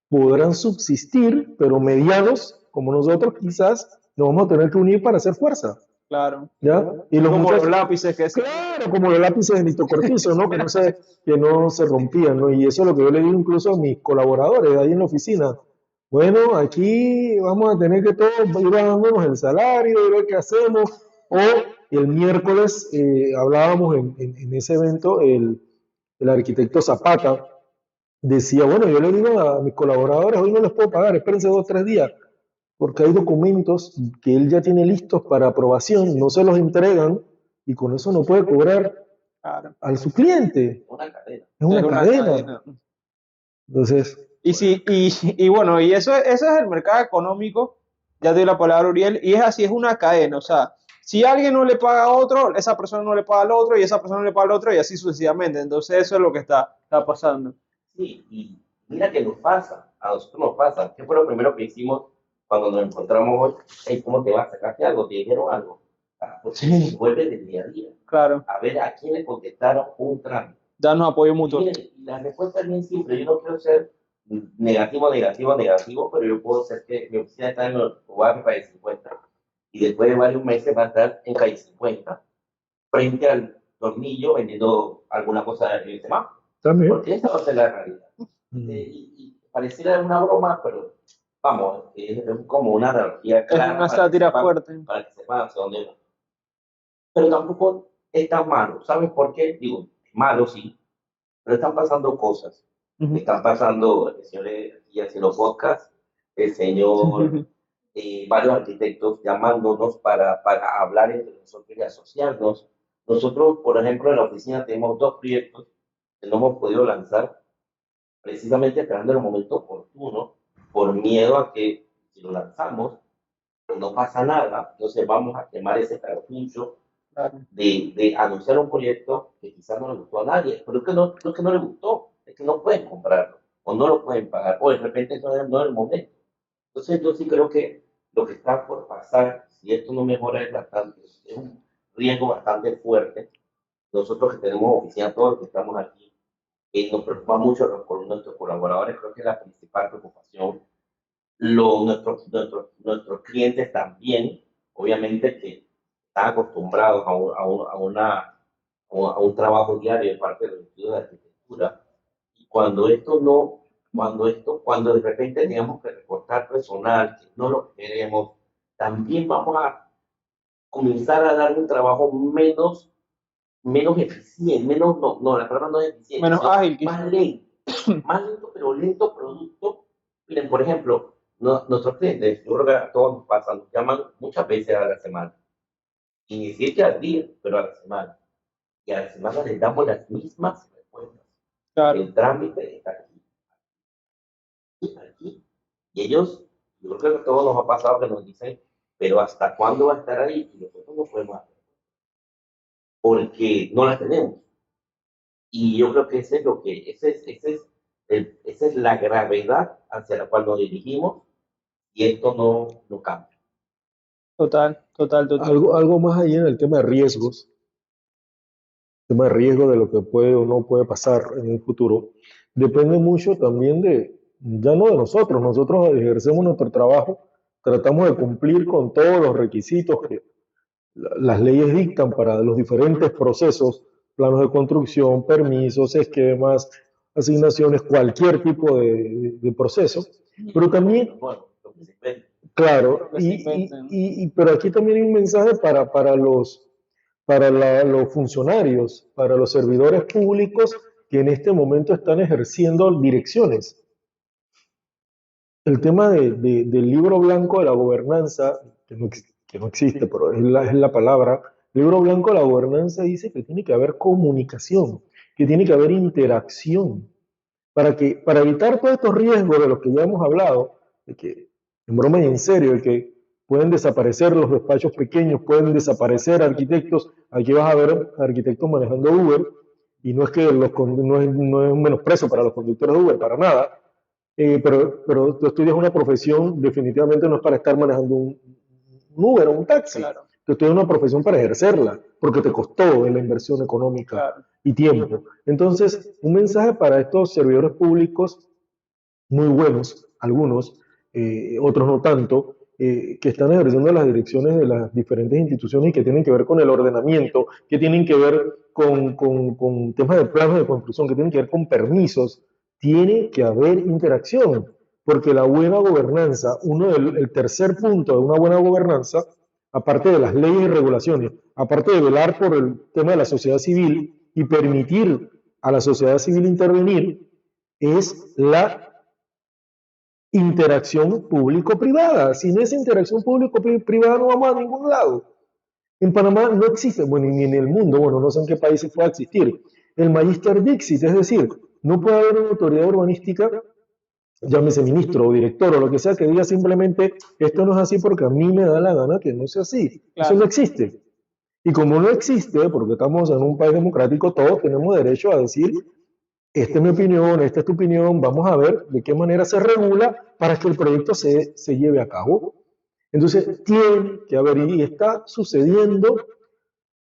podrán subsistir, pero medianos, como nosotros, quizás nos vamos a tener que unir para hacer fuerza. Claro. ¿Ya? Y los Como muchachos, los lápices que se... claro, como los lápices de Nito Cortizo, ¿no? Que no se rompían, ¿no? Y eso es lo que yo le digo incluso a mis colaboradores de ahí en la oficina. Bueno, aquí vamos a tener que todos ir dándonos el salario, y ver qué hacemos. O el miércoles hablábamos en ese evento, el arquitecto Zapata decía, bueno, yo le digo a mis colaboradores, hoy no les puedo pagar, espérense 2 o 3 días, porque hay documentos que él ya tiene listos para aprobación, no se los entregan y con eso no puede cobrar Claro. a su cliente. Una cadena. Es una Es una cadena. cadena. Entonces, Y bueno, y eso es el mercado económico, ya te doy la palabra Uriel, y es así, es una cadena, o sea, si alguien no le paga a otro, esa persona no le paga al otro, y esa persona no le paga al otro, y así sucesivamente, entonces eso es lo que está pasando. Sí, y mira que nos pasa, a nosotros nos pasa. ¿Qué fue lo primero que hicimos cuando nos encontramos hoy? Hey, ¿cómo te vas? ¿Sacaste algo? ¿Te dijeron algo? Porque se vuelve del día a día. Claro, A ver a quién le contestaron un trámite. darnos apoyo Y mutuo. miren, la respuesta es bien simple. Yo no quiero ser negativo, pero yo puedo ser que mi oficina está en el lugar de calle 50 y después de varios meses va a estar en calle 50 frente al tornillo vendiendo alguna cosa de semáforo. también. Porque esa va a ser la realidad. Y pareciera una broma, pero vamos, es como una analogía Es clara una sátira fuerte. para que sepan hacia dónde va. Pero tampoco es tan malo. ¿Sabes por qué? Digo, malo sí, pero están pasando cosas. Ujú. Están pasando, el señor aquí haciendo podcast, el señor, varios arquitectos llamándonos para hablar entre nosotros y asociarnos. Nosotros, por ejemplo, en la oficina tenemos 2 proyectos que no hemos podido lanzar precisamente esperando el momento oportuno, por miedo a que si lo lanzamos, pues no pasa nada, entonces vamos a quemar ese cartucho Claro. de anunciar un proyecto que quizás no le gustó a nadie, pero es que no le gustó, es que no pueden comprarlo, o no lo pueden pagar, o de repente no es el momento. Entonces yo sí creo que lo que está por pasar, si esto no mejora, es un riesgo bastante fuerte. Nosotros que tenemos oficina, todos los que estamos aquí, nos preocupa mucho por nuestros colaboradores, creo que es la principal preocupación. Nuestros clientes también, obviamente que están acostumbrados a un trabajo diario de parte de los estudios de arquitectura. Y cuando de repente tengamos que recortar personal, que no lo queremos, también vamos a comenzar a dar un trabajo menos eficiente, la palabra no es eficiente, Menos sino ágil, quizás. más lento, pero lento producto. Miren, por ejemplo, nuestros clientes, yo creo que a todos nos pasa, nos llaman muchas veces a la semana, y ni siquiera al día, pero a la semana. Y a la semana les damos las mismas respuestas. Claro. El trámite está aquí, aquí. Y ellos, yo creo que a todos nos ha pasado que nos dicen, pero ¿hasta cuándo va a estar ahí? Y nosotros no podemos hacer, porque no la tenemos. Y yo creo que esa es la gravedad hacia la cual nos dirigimos y esto no cambia. Total. Algo más ahí en el tema de riesgos. tema de riesgo de lo que puede o no puede pasar en un futuro, depende mucho también ya no de nosotros. Nosotros ejercemos nuestro trabajo, tratamos de cumplir con todos los requisitos que las leyes dictan para los diferentes procesos, planos de construcción, permisos, esquemas, asignaciones, cualquier tipo de proceso. Pero también, Bueno, lo que se inventa. claro, Lo que se inventan. pero aquí también hay un mensaje para los funcionarios, para los servidores públicos que en este momento están ejerciendo direcciones. El tema del libro blanco de la gobernanza, que no existe, pero es la palabra, libro blanco de la gobernanza dice que tiene que haber comunicación, que tiene que haber interacción, para evitar todos estos riesgos de los que ya hemos hablado, de que, en broma y en serio, de que pueden desaparecer los despachos pequeños, pueden desaparecer arquitectos. Aquí vas a ver arquitectos manejando Uber, y no es que no es un menosprecio para los conductores de Uber, para nada, pero tú estudias una profesión, definitivamente no es para estar manejando un Uber o un taxi. Claro, Tú estudias una profesión para ejercerla, porque te costó en la inversión económica claro. y tiempo. Entonces, un mensaje para estos servidores públicos muy buenos, algunos, otros no tanto, que están ejerciendo las direcciones de las diferentes instituciones y que tienen que ver con el ordenamiento, que tienen que ver con temas de planos de construcción, que tienen que ver con permisos. Tiene que haber interacción, porque la buena gobernanza, el tercer punto de una buena gobernanza, aparte de las leyes y regulaciones, aparte de velar por el tema de la sociedad civil y permitir a la sociedad civil intervenir, es la interacción público-privada. Sin esa interacción público-privada no vamos a ningún lado. En Panamá no existe, bueno, ni en el mundo, bueno, no sé en qué países pueda existir, el Magister Dixit, es decir, no puede haber una autoridad urbanística, llámese ministro o director o lo que sea, que diga simplemente, esto no es así porque a mí me da la gana que no sea así. Eso no existe. Y como no existe, porque estamos en un país democrático, todos tenemos derecho a decir, esta es mi opinión, esta es tu opinión, vamos a ver de qué manera se regula para que el proyecto se lleve a cabo. Entonces, tiene que haber, y está sucediendo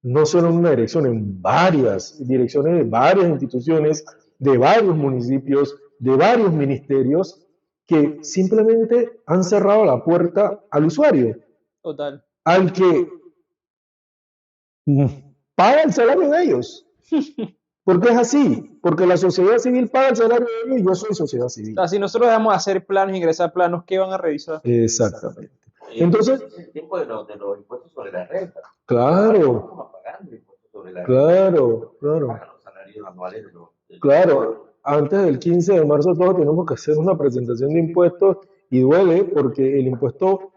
no solo en una dirección, en varias direcciones de varias instituciones, de varios municipios, de varios ministerios, que simplemente han cerrado la puerta al usuario, Total. al que paga el salario de ellos. Porque es así, porque la sociedad civil paga el salario de ellos y yo soy sociedad O civil. sea, si nosotros dejamos de hacer planos, ingresar planos, ¿qué van a revisar? Exactamente. Entonces, Entonces, es el tiempo de los impuestos sobre la renta. claro, Estamos pagando impuestos sobre la renta. claro, claro, Pagan los salarios anuales de los claro. Antes del 15 de marzo todos tenemos que hacer una presentación de impuestos y duele porque el impuesto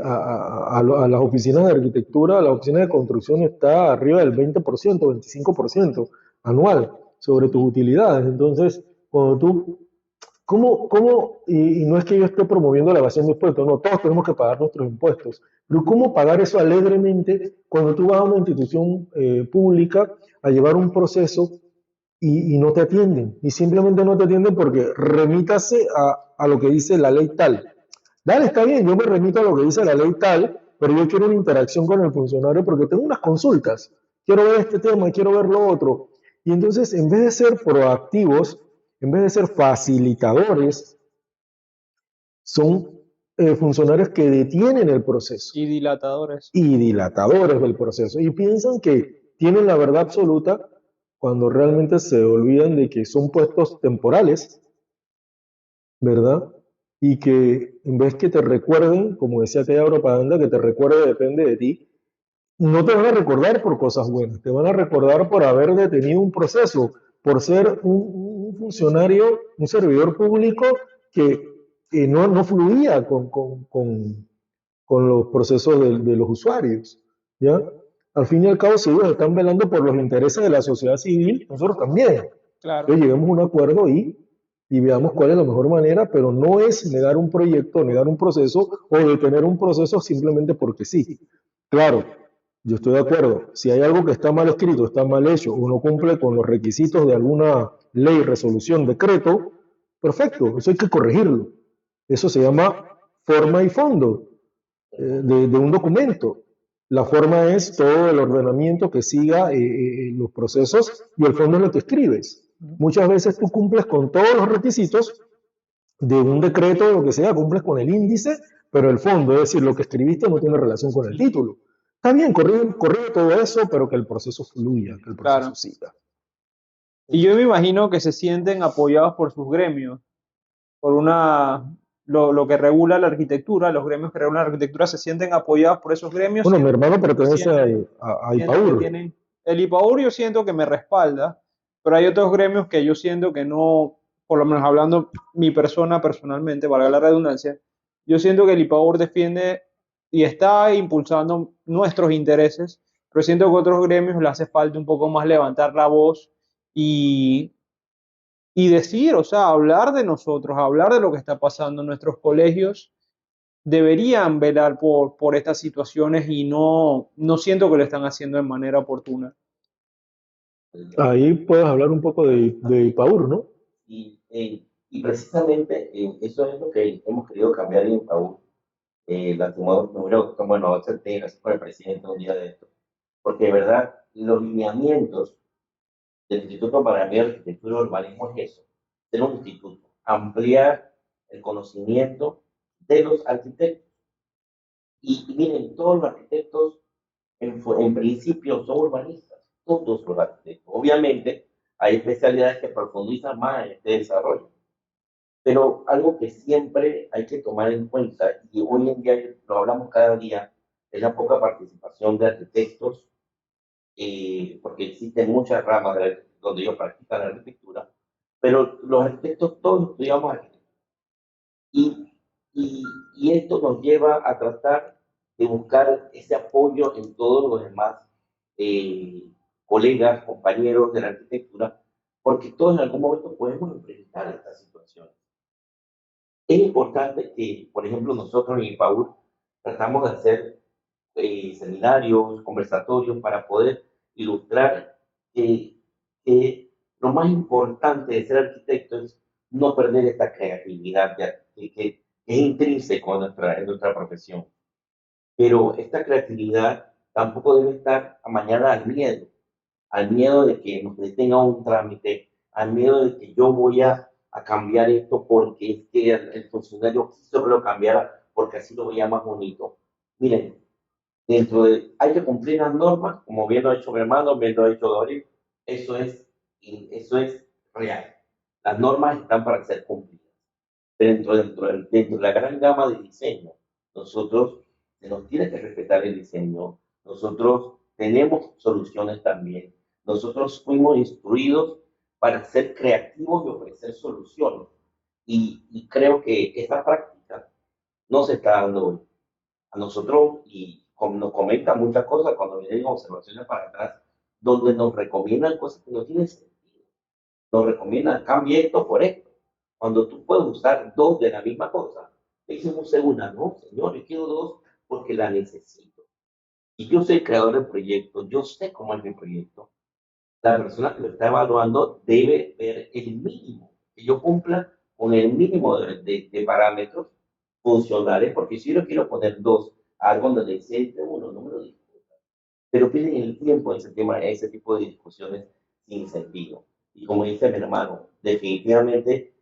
a las oficinas de arquitectura, a las oficinas de construcción está arriba del 20%, 25% anual sobre tus utilidades. Entonces, cuando tú, y no es que yo esté promoviendo la evasión de impuestos, no, todos tenemos que pagar nuestros impuestos, pero ¿cómo pagar eso alegremente cuando tú vas a una institución pública a llevar un proceso y no te atienden? Y simplemente no te atienden porque remítase a lo que dice la ley tal. Dale, está bien, yo me remito a lo que dice la ley tal, pero yo quiero una interacción con el funcionario porque tengo unas consultas. Quiero ver este tema, quiero ver lo otro. Y entonces, en vez de ser proactivos, en vez de ser facilitadores, son funcionarios que detienen el proceso Y dilatadores. y dilatadores del proceso. Y piensan que tienen la verdad absoluta cuando realmente se olvidan de que son puestos temporales, ¿verdad? Y que en vez que te recuerden, como decía aquella propaganda, que te recuerde depende de ti, no te van a recordar por cosas buenas, te van a recordar por haber detenido un proceso, por ser un funcionario, un servidor público que no fluía con los procesos de los usuarios, ¿ya? Al fin y al cabo, si ellos están velando por los intereses de la sociedad civil, nosotros también. Claro. Entonces lleguemos a un acuerdo y veamos cuál es la mejor manera, pero no es negar un proyecto, negar un proceso o detener un proceso simplemente porque sí. Claro, yo estoy de acuerdo. Si hay algo que está mal escrito, está mal hecho o no cumple con los requisitos de alguna ley, resolución, decreto, perfecto, eso hay que corregirlo. Eso se llama forma y fondo de un documento. La forma es todo el ordenamiento que siga los procesos y el fondo es lo que escribes. Muchas veces tú cumples con todos los requisitos de un decreto o lo que sea, cumples con el índice, pero el fondo, es decir, lo que escribiste no tiene relación con el título. Está bien, corrige todo eso, pero que el proceso fluya, que el proceso Claro. siga. Y yo me imagino que se sienten apoyados por sus gremios, por lo que regula la arquitectura, los gremios que regulan la arquitectura se sienten apoyados por esos gremios, Bueno, mi hermano pertenece a sienten que IPAUR. tienen, el IPAUR yo siento que me respalda, pero hay otros gremios que yo siento que no, por lo menos hablando mi persona personalmente, valga la redundancia, yo siento que el IPAUR defiende y está impulsando nuestros intereses, pero siento que a otros gremios le hace falta un poco más levantar la voz y decir, o sea, hablar de nosotros, hablar de lo que está pasando en nuestros colegios, deberían velar por estas situaciones y no siento que lo están haciendo de manera oportuna. Ahí puedes hablar un poco de IPAUR, ¿no? Y precisamente eso es lo que hemos querido cambiar en Paúl. Lastimado, me hubiera gustado, bueno, acepté, gracias por el presidente un día de esto, porque de verdad los lineamientos del Instituto para la Arquitectura y Urbanismo es eso, ser un instituto, ampliar el conocimiento de los arquitectos. Y miren, todos los arquitectos en principio son urbanistas, todos los arquitectos. Obviamente hay especialidades que profundizan más en este desarrollo, pero algo que siempre hay que tomar en cuenta, y hoy en día lo hablamos cada día, es la poca participación de arquitectos, porque existen muchas ramas donde ellos practican la arquitectura, pero los arquitectos todos estudiamos arquitectura. Y, y esto nos lleva a tratar de buscar ese apoyo en todos los demás eh, colegas, compañeros de la arquitectura, porque todos en algún momento podemos enfrentar estas situaciones. Es importante que, por ejemplo, nosotros en IPAUR tratamos de hacer seminarios, conversatorios para poder ilustrar que lo más importante de ser arquitecto es no perder esta creatividad que es intrínseco en nuestra profesión. Pero esta creatividad tampoco debe estar amañada al miedo de que nos detenga un trámite, al miedo de que yo voy a cambiar esto porque es que el funcionario quiso que lo cambiara porque así lo veía más bonito. Miren, hay que cumplir las normas, como bien lo ha hecho mi hermano, bien lo ha hecho Doris, eso es real. Las normas están para ser cumplidas. Dentro de la gran gama de diseño, nosotros se nos tiene que respetar el diseño, nosotros tenemos soluciones también, nosotros fuimos instruidos para ser creativos y ofrecer soluciones. Y creo que esta práctica no se está dando hoy. A nosotros, y como nos comentan muchas cosas cuando vienen observaciones para atrás, donde nos recomiendan cosas que no tienen sentido. Nos recomiendan, cambie esto por esto. Cuando tú puedes usar dos de la misma cosa, te dicen use una, no, señor, yo quiero dos porque la necesito. Y yo soy el creador del proyecto, yo sé cómo es mi proyecto. La persona que lo está evaluando debe ver el mínimo, que yo cumpla con el mínimo de parámetros funcionales, porque si yo quiero poner dos, algo donde dice uno, no me lo discuta. Pero piden el tiempo en ese tipo de discusiones sin sentido. Y como dice mi hermano, definitivamente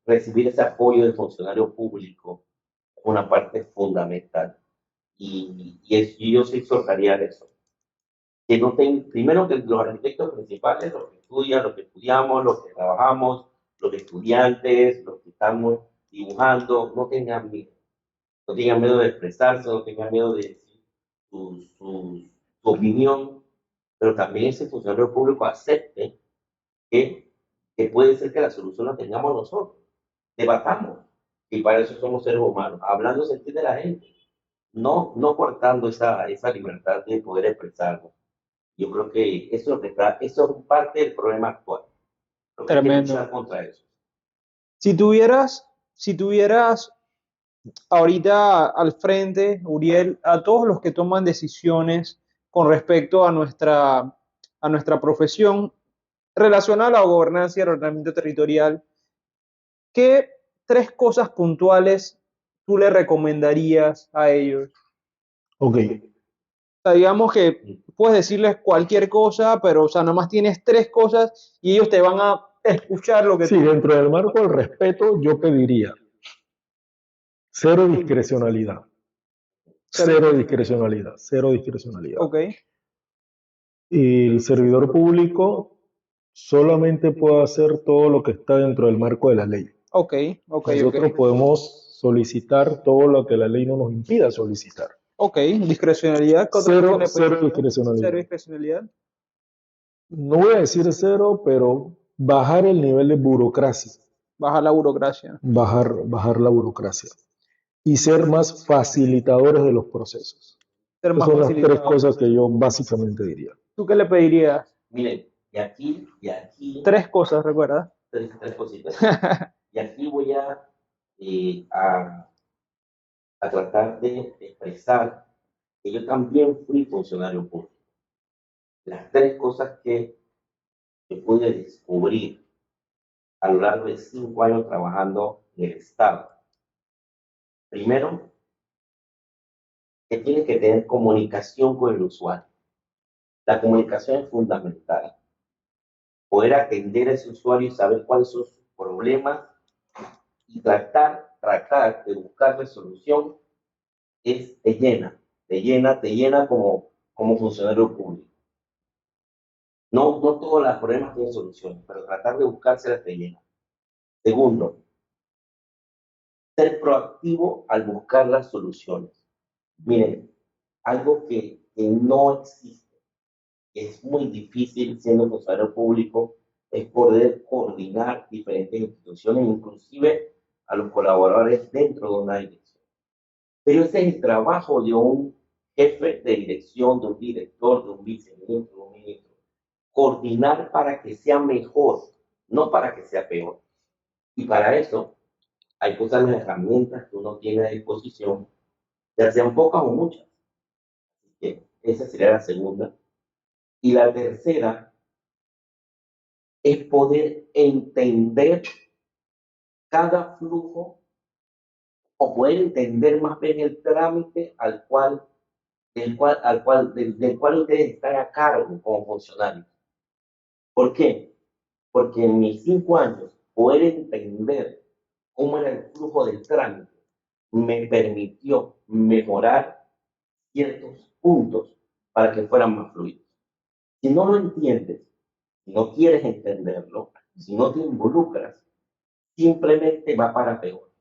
recibir ese apoyo del funcionario público es una parte fundamental. Y yo sí exhortaría a eso. Que no primero que los arquitectos principales, los que estudian, los que estudiamos, los que trabajamos, los estudiantes, los que estamos dibujando, no tengan miedo. No tengan miedo de expresarse, no tengan miedo de decir su opinión, pero también ese funcionario público acepte que, que puede ser que la solución la tengamos nosotros. Debatamos. Y para eso somos seres humanos, hablando sentir de la gente, no cortando esa libertad de poder expresarnos. Yo creo que eso es lo que eso es parte del problema actual. Lo que hay que Tremendo. luchar contra eso. Si tuvieras ahorita al frente, Uriel, a todos los que toman decisiones con respecto a nuestra profesión relacionada a la gobernanza y el ordenamiento territorial, ¿qué tres cosas puntuales tú le recomendarías a ellos? Ok, O sea, digamos que puedes decirles cualquier cosa, pero, o sea, nada más tienes tres cosas y ellos te van a escuchar lo que sí, tú... dentro del marco del respeto, yo pediría cero discrecionalidad, Cero. cero discrecionalidad, cero discrecionalidad. Ok, Y el servidor público solamente puede hacer todo lo que está dentro del marco de la ley. ok, ok, ok. Nosotros podemos solicitar todo lo que la ley no nos impida solicitar. Ok, discrecionalidad. ¿Qué otra cosa Cero, le cero pediría? Cero discrecionalidad. discrecionalidad. No voy a decir cero, pero bajar el nivel de burocracia, Bajar la burocracia. bajar la burocracia y ser más facilitadores de los procesos. Ser Esas más son las tres facilitador. cosas que yo básicamente diría. ¿Tú qué le pedirías? Miren, y aquí, Tres cosas, ¿recuerdas? tres cositas. Y aquí voy a tratar de expresar que yo también fui funcionario público. Las tres cosas que pude descubrir a lo largo de 5 años trabajando en el Estado. Primero, que tienes que tener comunicación con el usuario. La comunicación es fundamental. Poder atender a ese usuario y saber cuáles son sus problemas y tratar de buscarle solución te llena como funcionario público. No todos los problemas tienen solución, pero tratar de buscárselas te llena. Segundo, ser proactivo al buscar las soluciones. Miren, algo que no existe, que es muy difícil siendo funcionario público, es poder coordinar diferentes instituciones, inclusive a los colaboradores dentro de una dirección. Pero ese es el trabajo de un jefe de dirección, de un director, de un viceministro, de un ministro. Coordinar para que sea mejor, no para que sea peor. Y para eso hay que usar las herramientas que uno tiene a disposición, ya sean pocas o muchas. Así que esa sería la segunda. Y la tercera es poder entender cada flujo o poder entender más bien el trámite del cual ustedes están a cargo como funcionarios. ¿Por qué? Porque en mis 5 años poder entender cómo era el flujo del trámite me permitió mejorar ciertos puntos para que fueran más fluidos. Si no lo entiendes, si no quieres entenderlo, si no te involucras, simplemente va para peor.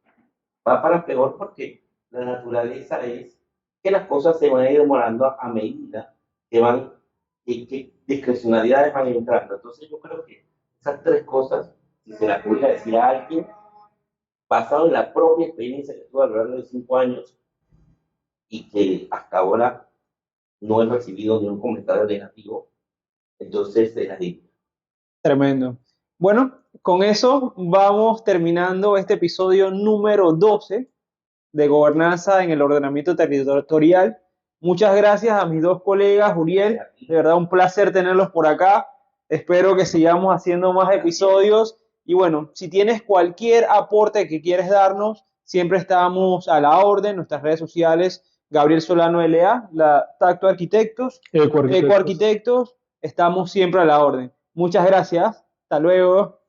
Va para peor porque la naturaleza es que las cosas se van a ir demorando a medida que discrecionalidades van entrando. Entonces yo creo que esas tres cosas, si se las pudiera decir a alguien, basado en la propia experiencia que tuve a lo largo de 5 años y que hasta ahora no he recibido ningún comentario negativo, entonces se las digo. Tremendo. Bueno, con eso vamos terminando este episodio número 12 de gobernanza en el ordenamiento territorial. Muchas gracias a mis dos colegas, Uriel. De verdad, un placer tenerlos por acá. Espero que sigamos haciendo más episodios. Y bueno, si tienes cualquier aporte que quieres darnos, siempre estamos a la orden. Nuestras redes sociales, Gabriel Solano LA, la Tacto Arquitectos, Eco Arquitectos, estamos siempre a la orden. Muchas gracias. Hasta luego.